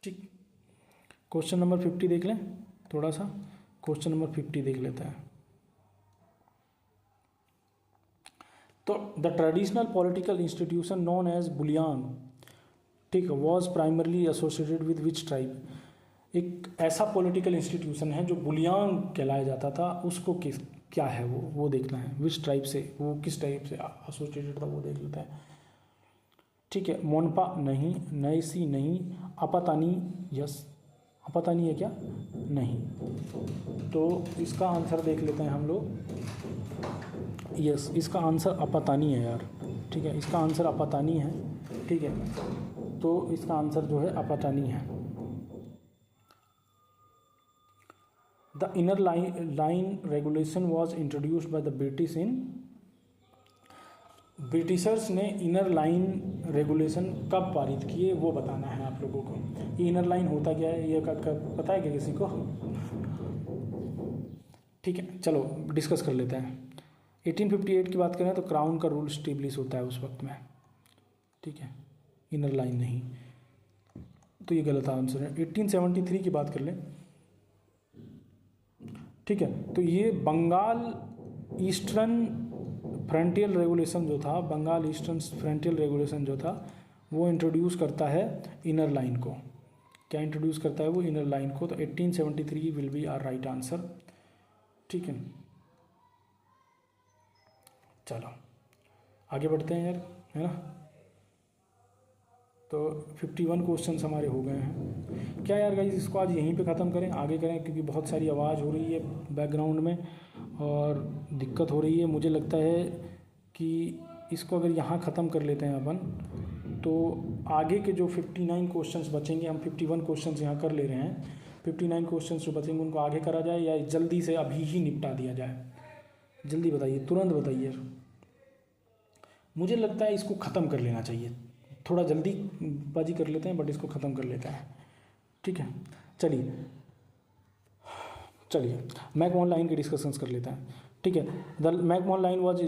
ठीक, क्वेश्चन नंबर 50 देख लें थोड़ा सा। क्वेश्चन नंबर 50 देख लेते हैं। तो the traditional political institution known as Buliang, ठीक, was primarily associated with which tribe. एक ऐसा पॉलिटिकल इंस्टीट्यूशन है जो बुलियांग कहलाया जाता था, उसको किस क्या है वो देखना है। विच ट्राइब से, वो किस टाइप से एसोसिएटेड था वो देख लेते हैं। ठीक है, मोनपा नहीं, नैसी नहीं, अपातानी यस, अपातानी है क्या? नहीं। तो इसका आंसर देख लेते हैं हम लोग। यस, इसका आंसर अपातानी है यार। ठीक है, इसका आंसर अपातानी है। ठीक है, तो इसका आंसर जो है अपातानी है। The inner line regulation was introduced by the British in, Britishers ने इनर लाइन रेगुलेशन कब पारित किए वो बताना है आप लोगों को। ये इनर लाइन होता क्या है ये पता है क्या किसी को? ठीक है, चलो डिस्कस कर लेते हैं। 1858 की बात करें तो क्राउन का रूल स्टेब्लिश होता है उस वक्त में। ठीक है, इनर लाइन नहीं, तो ये गलत आंसर है। 1873 की बात कर लें। ठीक है, तो ये बंगाल ईस्टर्न फ्रंटियर रेगुलेशन जो था, बंगाल ईस्टर्न फ्रंटियर रेगुलेशन जो था वो इंट्रोड्यूस करता है इनर लाइन को। क्या इंट्रोड्यूस करता है वो? इनर लाइन को। तो 1873 will be our right answer. ठीक है, चलो आगे बढ़ते हैं यार, है ना। तो 51 क्वेश्चंस हमारे हो गए हैं। क्या यार गाइस, इसको आज यहीं पे ख़त्म करें, आगे करें, क्योंकि बहुत सारी आवाज़ हो रही है बैकग्राउंड में और दिक्कत हो रही है। मुझे लगता है कि इसको अगर यहाँ ख़त्म कर लेते हैं अपन, तो आगे के जो 59 क्वेश्चंस बचेंगे, हम 51 क्वेश्चंस यहाँ कर ले रहे हैं, 59 क्वेश्चंस जो बचेंगे उनको आगे करा जाए या जल्दी से अभी ही निपटा दिया जाए? जल्दी बताइए, तुरंत बताइए। मुझे लगता है इसको ख़त्म कर लेना चाहिए, थोड़ा जल्दी बाजी कर लेते हैं, बट इसको ख़त्म कर लेते हैं। ठीक है, चलिए मैकमोहन लाइन के डिस्कशंस कर लेते हैं। ठीक है, the McMahon line was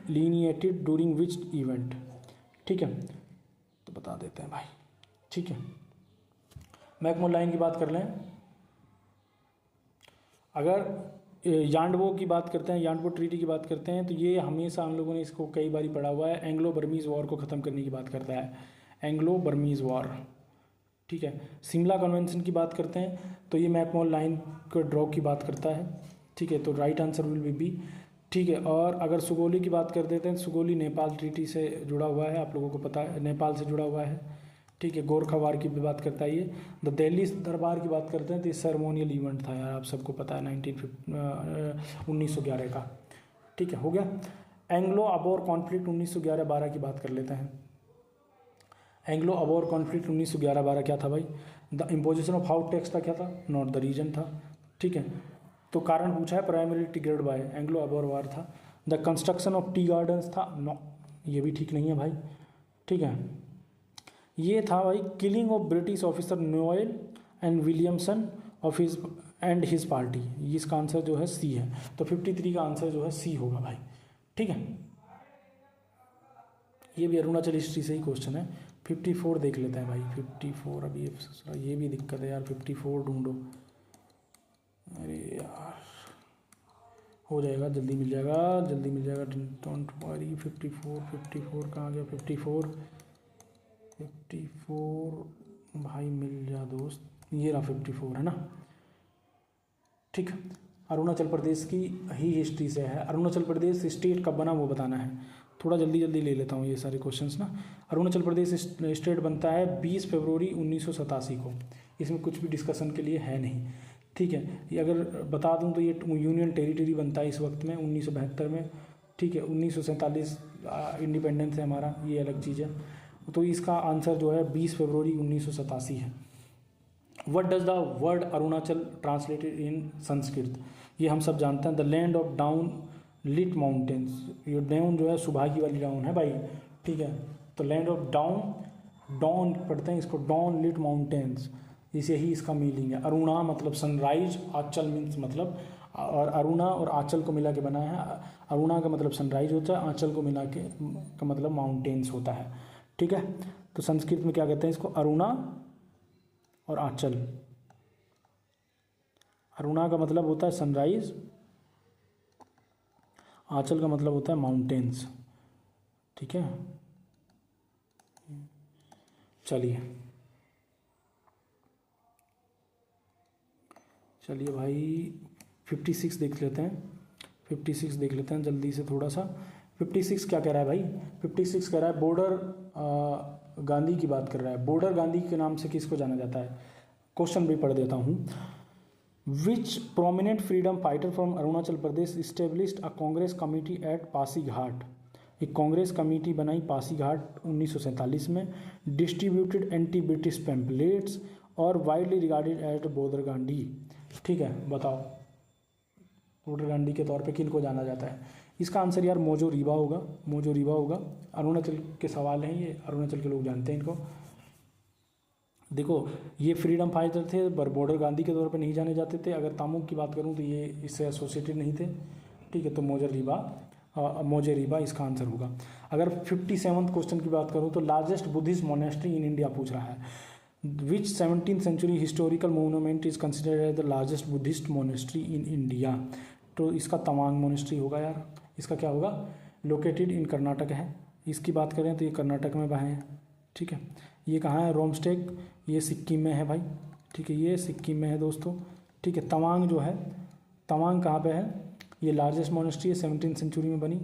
delineated during which event. ठीक है, तो बता देते हैं भाई, ठीक है। मैकमोहन लाइन की बात कर लें, अगर यांडबो की बात करते हैं, यांडबो ट्रीटी की बात करते हैं, तो ये हमेशा हम लोगों ने इसको कई बार पढ़ा हुआ है। एंग्लो बर्मीज़ वॉर को ख़त्म करने की बात करता है, एंग्लो बर्मीज़ वॉर, ठीक है। शिमला कन्वेंशन की बात करते हैं तो ये मैकमोहन लाइन को ड्रॉ की बात करता है, ठीक है। तो राइट आंसर विल बी, ठीक है। और अगर सुगोली की बात कर देते हैं, सुगोली नेपाल ट्रीटी से जुड़ा हुआ है, आप लोगों को पता है, नेपाल से जुड़ा हुआ है, ठीक है। गोरखा वार की भी बात करता है ये। द दिल्ली दरबार की बात करते हैं तो ये सेरेमोनियल इवेंट था यार, आप सबको पता है, 1911 का, ठीक है, हो गया। एंग्लो अबोर कॉन्फ्लिक्ट 1911-12 की बात कर लेते हैं। एंग्लो अबोर कॉन्फ्लिक्ट 1911-12 क्या था भाई? The imposition of house tax था, क्या था? नॉट द रीजन था, ठीक है। तो कारण पूछा है, प्राइमरी टिगर्ड बाय एंग्लो अबोर वार था। The construction of tea gardens था, नो, ये भी ठीक नहीं है भाई, ठीक है। ये था भाई killing of British officer Noel and Williamson of his and his party, इसका आंसर जो है सी है। तो 53 का आंसर जो है सी होगा भाई, ठीक है। ये भी अरुणाचल हिस्ट्री से ही क्वेश्चन है। 54 देख लेते हैं भाई, 54, अभी ये भी दिक्कत है यार, 54 ढूंढो, अरे यार हो जाएगा, जल्दी मिल जाएगा, जल्दी मिल जाएगा, डोंट वरी। 54 कहाँ गया? 54 भाई मिल जा दोस्त, ये रहा 54 है ना, ठीक। अरुणाचल प्रदेश की ही हिस्ट्री से है। अरुणाचल प्रदेश स्टेट कब बना वो बताना है, थोड़ा जल्दी जल्दी ले लेता हूँ ये सारे क्वेश्चंस ना। अरुणाचल प्रदेश स्टेट बनता है 20 फरवरी 1987 को, इसमें कुछ भी डिस्कशन के लिए है नहीं, ठीक है। ये अगर बता दूं तो ये यूनियन टेरिटरी बनता है इस वक्त में 1972 में, ठीक है। 1947 इंडिपेंडेंस है हमारा, ये अलग चीज़ है। तो इसका आंसर जो है 20 फरवरी 1987 है। What does the word Arunachal translated in Sanskrit? ये हम सब जानते हैं, the land of dawn lit mountains. ये डाउन जो है सुभागी वाली डाउन है भाई, ठीक है। तो लैंड ऑफ डाउन, डाउन पढ़ते हैं इसको, डाउन लिट माउंटेन्स, इसे ही इसका मीनिंग है। अरुणा मतलब सनराइज, आंचल मीन्स मतलब, और अरुणा और आंचल को मिला के बना है। अरुणा का मतलब सनराइज होता है, आंचल को मिला के का मतलब माउंटेन्स होता है, ठीक है। तो संस्कृत में क्या कहते हैं इसको? अरुणा और आंचल। अरुणा का मतलब होता है सनराइज, आंचल का मतलब होता है माउंटेन्स, ठीक है। चलिए भाई 56 देख लेते हैं, 56 देख लेते हैं जल्दी से थोड़ा सा। 56 क्या कह रहा है भाई? 56 कह रहा है बॉर्डर गांधी की बात कर रहा है। बॉर्डर गांधी के नाम से किसको जाना जाता है? क्वेश्चन भी पढ़ देता हूँ। Which prominent freedom fighter from Arunachal Pradesh established a Congress committee at Pasighat? एक कांग्रेस कमेटी बनाई पासीघाट 1947 में, डिस्ट्रीब्यूटेड एंटी ब्रिटिश पैम्पलेट्स और widely regarded at border Gandhi, ठीक है। बताओ बॉर्डर गांधी के तौर पे किन को जाना जाता है? इसका आंसर यार मोजो रिबा होगा, मोजो रिबा होगा। अरुणाचल के सवाल हैं ये, अरुणाचल के लोग जानते हैं इनको। देखो ये फ्रीडम फाइटर थे पर बॉर्डर गांधी के तौर पे नहीं जाने जाते थे। अगर तामुक की बात करूँ तो ये इससे एसोसिएटेड नहीं थे, ठीक है। तो मोजे रिबा इसका आंसर होगा। अगर 57th क्वेश्चन की बात करूँ तो largest Buddhist monastery in India पूछ रहा है। Which 17th century historical monument is considered as the largest Buddhist monastery in India? तो इसका तवांग मोनेस्ट्री होगा यार। इसका क्या होगा? लोकेटेड इन कर्नाटक है। इसकी बात करें तो ये कर्नाटक में है, ठीक है। ये कहाँ है? रोमस्टेक, ये सिक्किम में है भाई, ठीक है। ये सिक्किम में है दोस्तों, ठीक है। तवांग जो है, तवांग कहाँ पे है? ये लार्जेस्ट मोनेस्ट्री है, 17th सेंचुरी में बनी।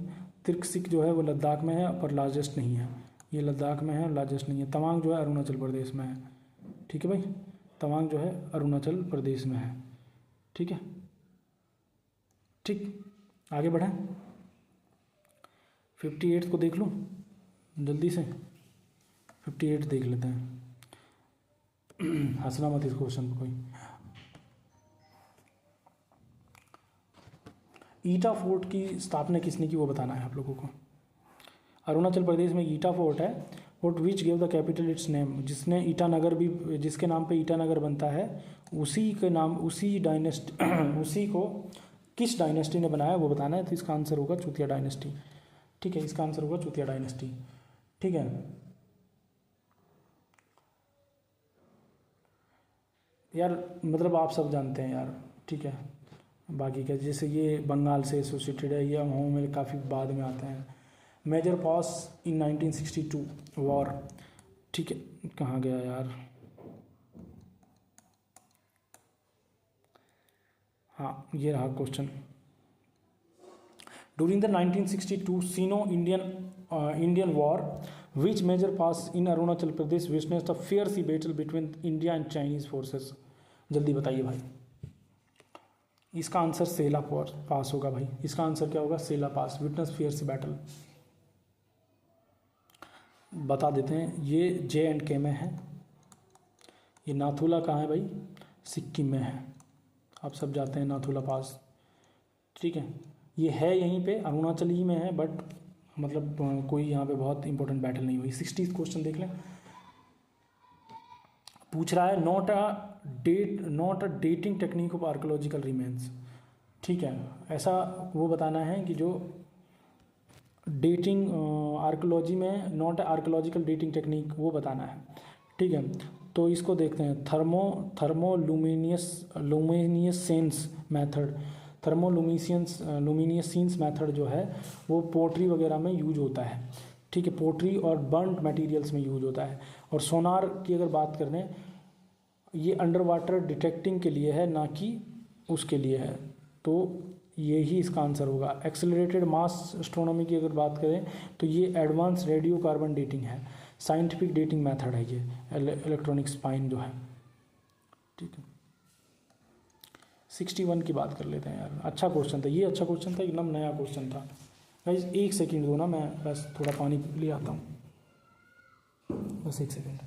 तिरकसिक जो है वो लद्दाख में है पर लार्जेस्ट नहीं है, ये लद्दाख में है और लार्जेस्ट नहीं है। तवांग जो है अरुणाचल प्रदेश में है, ठीक है भाई। तवांग जो है अरुणाचल प्रदेश में है, ठीक है। ठीक, आगे बढ़ें। 58 को देख लूँ जल्दी से, 58 देख लेते हैं। हंसना मत इस क्वेश्चन पर कोई। ईटा फोर्ट की स्थापना किसने की वो बताना है आप लोगों को। अरुणाचल प्रदेश में ईटा फोर्ट है, fort which give the capital it's name, जिसने ईटानगर भी, जिसके नाम पे ईटानगर बनता है, उसी के नाम, उसी डायनेस्टी उसी को किस डायनेस्टी ने बनाया वो बताना है। तो इसका आंसर होगा चूतिया डायनेस्टी, ठीक है। इसका आंसर होगा चूतिया डायनेस्टी, ठीक है। यार मतलब आप सब जानते हैं यार, ठीक है। बाकी का जैसे ये बंगाल से एसोसिएटेड है, ये हम में काफ़ी बाद में आते हैं। मेजर पॉस इन 1962 वॉर, ठीक है। कहाँ गया यार, हाँ ये रहा question. During the 1962 Sino Indian war which major pass in Arunachal Pradesh witnessed the fierce battle between India and Chinese forces. जल्दी बताइए भाई। इसका आंसर सेला पास होगा भाई। इसका आंसर क्या होगा, सेला पास, विटनेस फियर्स बैटल। बता देते हैं, ये J&K में है। ये नाथुला कहाँ है भाई, सिक्किम में है। आप सब जाते हैं नाथुला पास, ठीक है। ये है यहीं पे अरुणाचल ही में है, बट मतलब कोई यहाँ पे बहुत इंपॉर्टेंट बैटल नहीं हुई। 60th क्वेश्चन देख लें। पूछ रहा है not a dating technique of archaeological remains, ठीक है। ऐसा वो बताना है कि जो डेटिंग आर्कोलॉजी में नॉट आर्कोलॉजिकल डेटिंग टेक्निक वो बताना है, ठीक है। तो इसको देखते हैं, लुमिनियसेंस मेथड। लुमिनियसेंस मेथड जो है वो पोट्री वगैरह में यूज होता है, ठीक है। पोट्री और बर्न्ट मटेरियल्स में यूज होता है। और सोनार की अगर बात करें, ये अंडर वाटर डिटेक्टिंग के लिए है, ना कि उसके लिए है। तो यही इसका आंसर होगा। एक्सेलरेटेड मास एस्ट्रोनॉमी की अगर बात करें तो ये एडवांस रेडियो कार्बन डेटिंग है, साइंटिफिक डेटिंग मेथड है ये, इलेक्ट्रॉनिक स्पाइन जो है, ठीक है। 61 की बात कर लेते हैं यार। अच्छा क्वेश्चन था ये, अच्छा क्वेश्चन था, एकदम नया क्वेश्चन था। गाइस एक सेकंड दो ना, मैं बस थोड़ा पानी ले आता हूँ, बस एक second.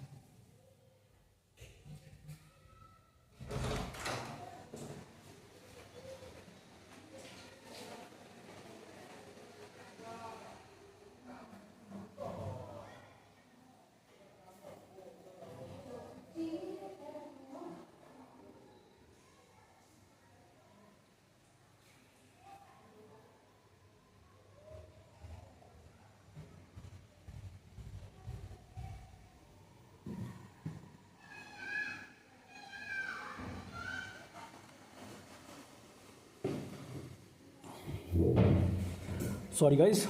Sorry guys,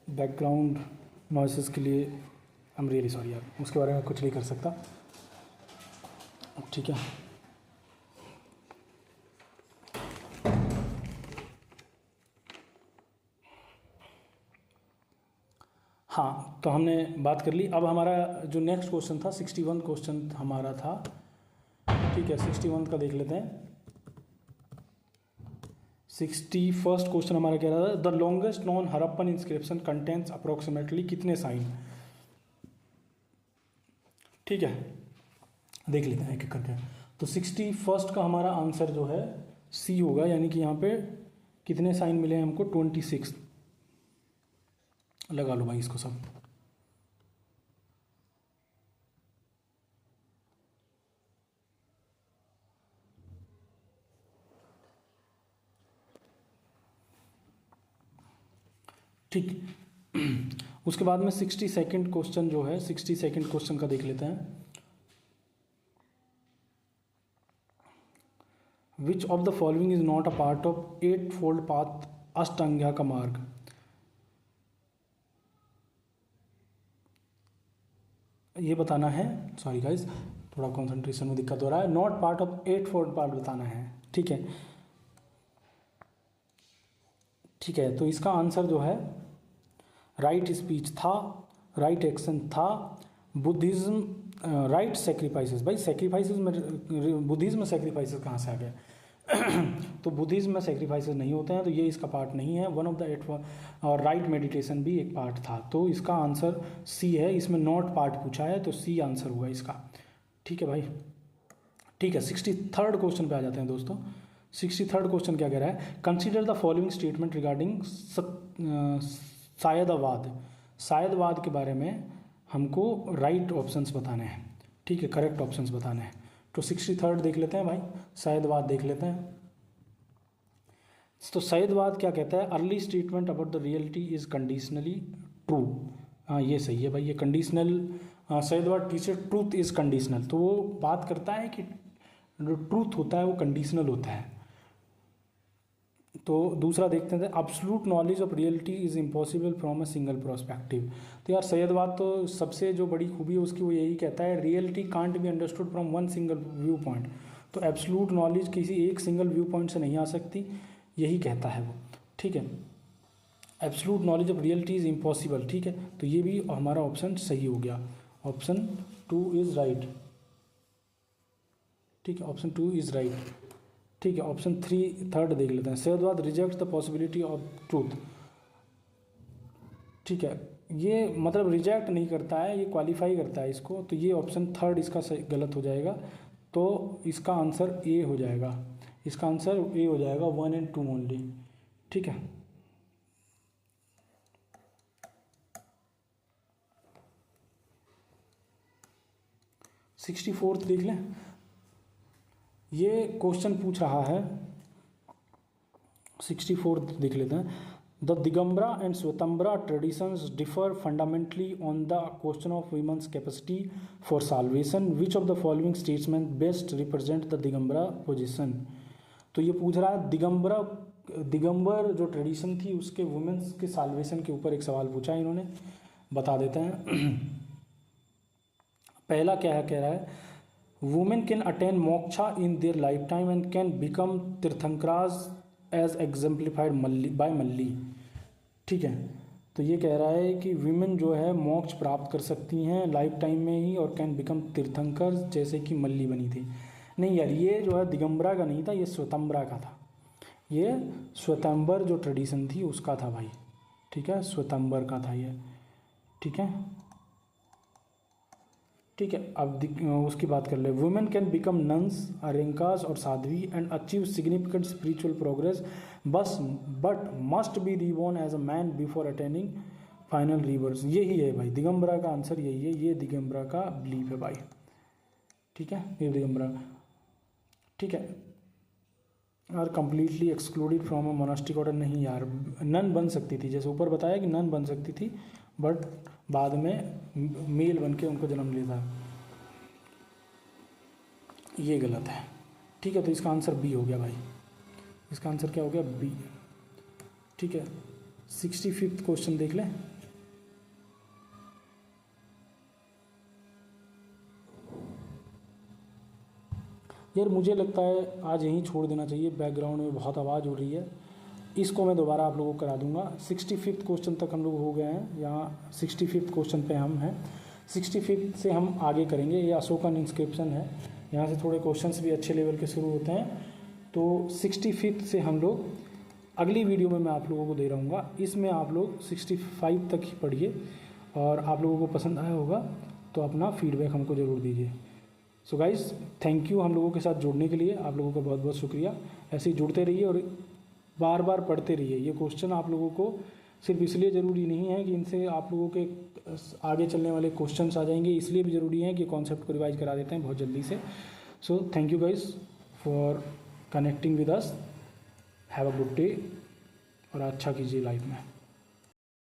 background noises के लिए आई एम रियली सॉरी यार, उसके बारे में कुछ नहीं कर सकता, ठीक है। हाँ तो हमने बात कर ली। अब हमारा जो नेक्स्ट क्वेश्चन था 61 क्वेश्चन हमारा था, ठीक है। 61 का देख लेते हैं। 61st क्वेश्चन हमारा कह रहा था, the longest non Harappan inscription contents approximately कितने साइन, ठीक है। देख लेते हैं एक एक करके। तो 61st का हमारा आंसर जो है सी होगा, यानी कि यहाँ पे कितने साइन मिले हैं हमको, 26। लगा लो भाई इसको सब। ठीक उसके बाद में 62nd क्वेश्चन जो है, 62nd क्वेश्चन का देख लेते हैं। Which of the following is not a part of 8 fold path अष्टांग्या का मार्ग। ये बताना है, सॉरी गाइस थोड़ा कंसंट्रेशन में दिक्कत हो रहा है। Not part of 8 fold path बताना है, ठीक है, ठीक है। तो इसका आंसर जो है राइट स्पीच था, राइट एक्शन था, बुद्धिज्म, राइट सेक्रीफाइसेस। भाई सेक्रीफाइसेस में, बुद्धिज्म में सेक्रीफाइसेस कहाँ से आ गए तो बुद्धिज्म में सेक्रीफाइसेस नहीं होते हैं, तो ये इसका पार्ट नहीं है। वन ऑफ द 8 और राइट मेडिटेशन भी एक पार्ट था, तो इसका आंसर सी है। इसमें नॉट पार्ट पूछा है तो सी आंसर हुआ इसका, ठीक है भाई, ठीक है। 63rd क्वेश्चन पे आ जाते हैं दोस्तों। 63rd क्वेश्चन क्या कह रहा है, consider the following statement regarding Syadvada. शायदवाद के बारे में हमको राइट ऑप्शंस बताने हैं, ठीक है, करेक्ट ऑप्शंस बताने हैं। तो 63rd देख लेते हैं भाई, शायदवाद देख लेते हैं। तो शायदवाद क्या कहता है, early statement about the reality is conditionally true. हाँ ये सही है भाई, ये conditional Syadvada teacher truth is conditional, तो वो बात करता है कि जो ट्रूथ होता है वो कंडीशनल होता है। तो दूसरा देखते हैं, absolute knowledge of reality is impossible from a single prospective. तो यार सैयदवाद तो सबसे जो बड़ी खूबी है उसकी वो यही कहता है, reality can't be understood from one single view point. तो एब्सोल्यूट नॉलेज किसी एक सिंगल व्यू पॉइंट से नहीं आ सकती, यही कहता है वो, ठीक है। Absolute knowledge of reality is impossible, ठीक है। तो ये भी हमारा ऑप्शन सही हो गया, ऑप्शन 2 इज़ राइट, ठीक है, ऑप्शन 2 इज़ राइट, ठीक है। ऑप्शन 3 थर्ड देख लेते हैं, Syadvada reject the possibility of truth, ठीक है। ये मतलब रिजेक्ट नहीं करता है, ये क्वालिफाई करता है इसको, तो ये ऑप्शन थर्ड इसका गलत हो जाएगा। तो इसका आंसर ए हो जाएगा, इसका आंसर ए हो जाएगा, 1 and 2 ओनली, ठीक है। सिक्सटी फोर्थ देख लें, ये क्वेश्चन पूछ रहा है, 64th देख लेते हैं। The Digambara and Shvetambara traditions differ fundamentally on the question of women's capacity for salvation, which of the following statements best represent the Digambara position. तो ये पूछ रहा है दिगंबर जो ट्रेडिशन थी उसके वुमेंस के साल्वेशन के ऊपर एक सवाल पूछा है इन्होंने, बता देते हैं। पहला क्या है, कह रहा है women can attain moksha in their life time and can become tirthankaras as exemplified by Malli, ठीक है। तो ये कह रहा है कि वीमेन जो है मोक्ष प्राप्त कर सकती हैं लाइफ टाइम में ही और कैन बिकम तीर्थंकर, जैसे कि मल्ली बनी थी। नहीं यार, ये जो है दिगंबरा का नहीं था, ये श्वेतंबरा का था, ये श्वेतंबर जो ट्रेडिशन थी उसका था भाई, ठीक है, श्वेतंबर का था ये, ठीक है, ठीक है। अब उसकी बात कर ले, वुमेन कैन बिकम नन्स, अरेंकास और sadhvi and achieve significant spiritual progress but must be reborn as a man before attaining final reverse. यही है भाई, दिगंबरा का आंसर यही है, ये दिगंबरा का बिलीफ है भाई, ठीक है, ये दिगंबरा, ठीक है। और completely excluded from a monastic order, नहीं यार, नन बन सकती थी, जैसे ऊपर बताया कि नन बन सकती थी, बट बाद में मेल बन के उनको जन्म लेता, ये गलत है, ठीक है। तो इसका आंसर बी हो गया भाई, इसका आंसर क्या हो गया, बी, ठीक है। 65th क्वेश्चन देख लें। यार मुझे लगता है आज यहीं छोड़ देना चाहिए, बैकग्राउंड में बहुत आवाज़ हो रही है, इसको मैं दोबारा आप लोगों को करा दूंगा। 65th क्वेश्चन तक हम लोग हो गए हैं, यहाँ 65th क्वेश्चन पे हम हैं, 65th से हम आगे करेंगे। ये अशोकन इंस्क्रिप्शन है, यहाँ से थोड़े क्वेश्चंस भी अच्छे लेवल के शुरू होते हैं। तो 65th से हम लोग अगली वीडियो में मैं आप लोगों को दे रहूँगा, इसमें आप लोग 65 तक ही पढ़िए, और आप लोगों को पसंद आया होगा तो अपना फीडबैक हमको ज़रूर दीजिए। सो गाइज़, थैंक यू हम लोगों के साथ जुड़ने के लिए, आप लोगों का बहुत बहुत शुक्रिया। ऐसे ही जुड़ते रहिए और बार बार पढ़ते रहिए। ये क्वेश्चन आप लोगों को सिर्फ इसलिए ज़रूरी नहीं है कि इनसे आप लोगों के आगे चलने वाले क्वेश्चंस आ जाएंगे, इसलिए भी ज़रूरी है कि कॉन्सेप्ट को रिवाइज करा देते हैं बहुत जल्दी से। So thank you guys for connecting with us, have a good day, और अच्छा कीजिए लाइफ में।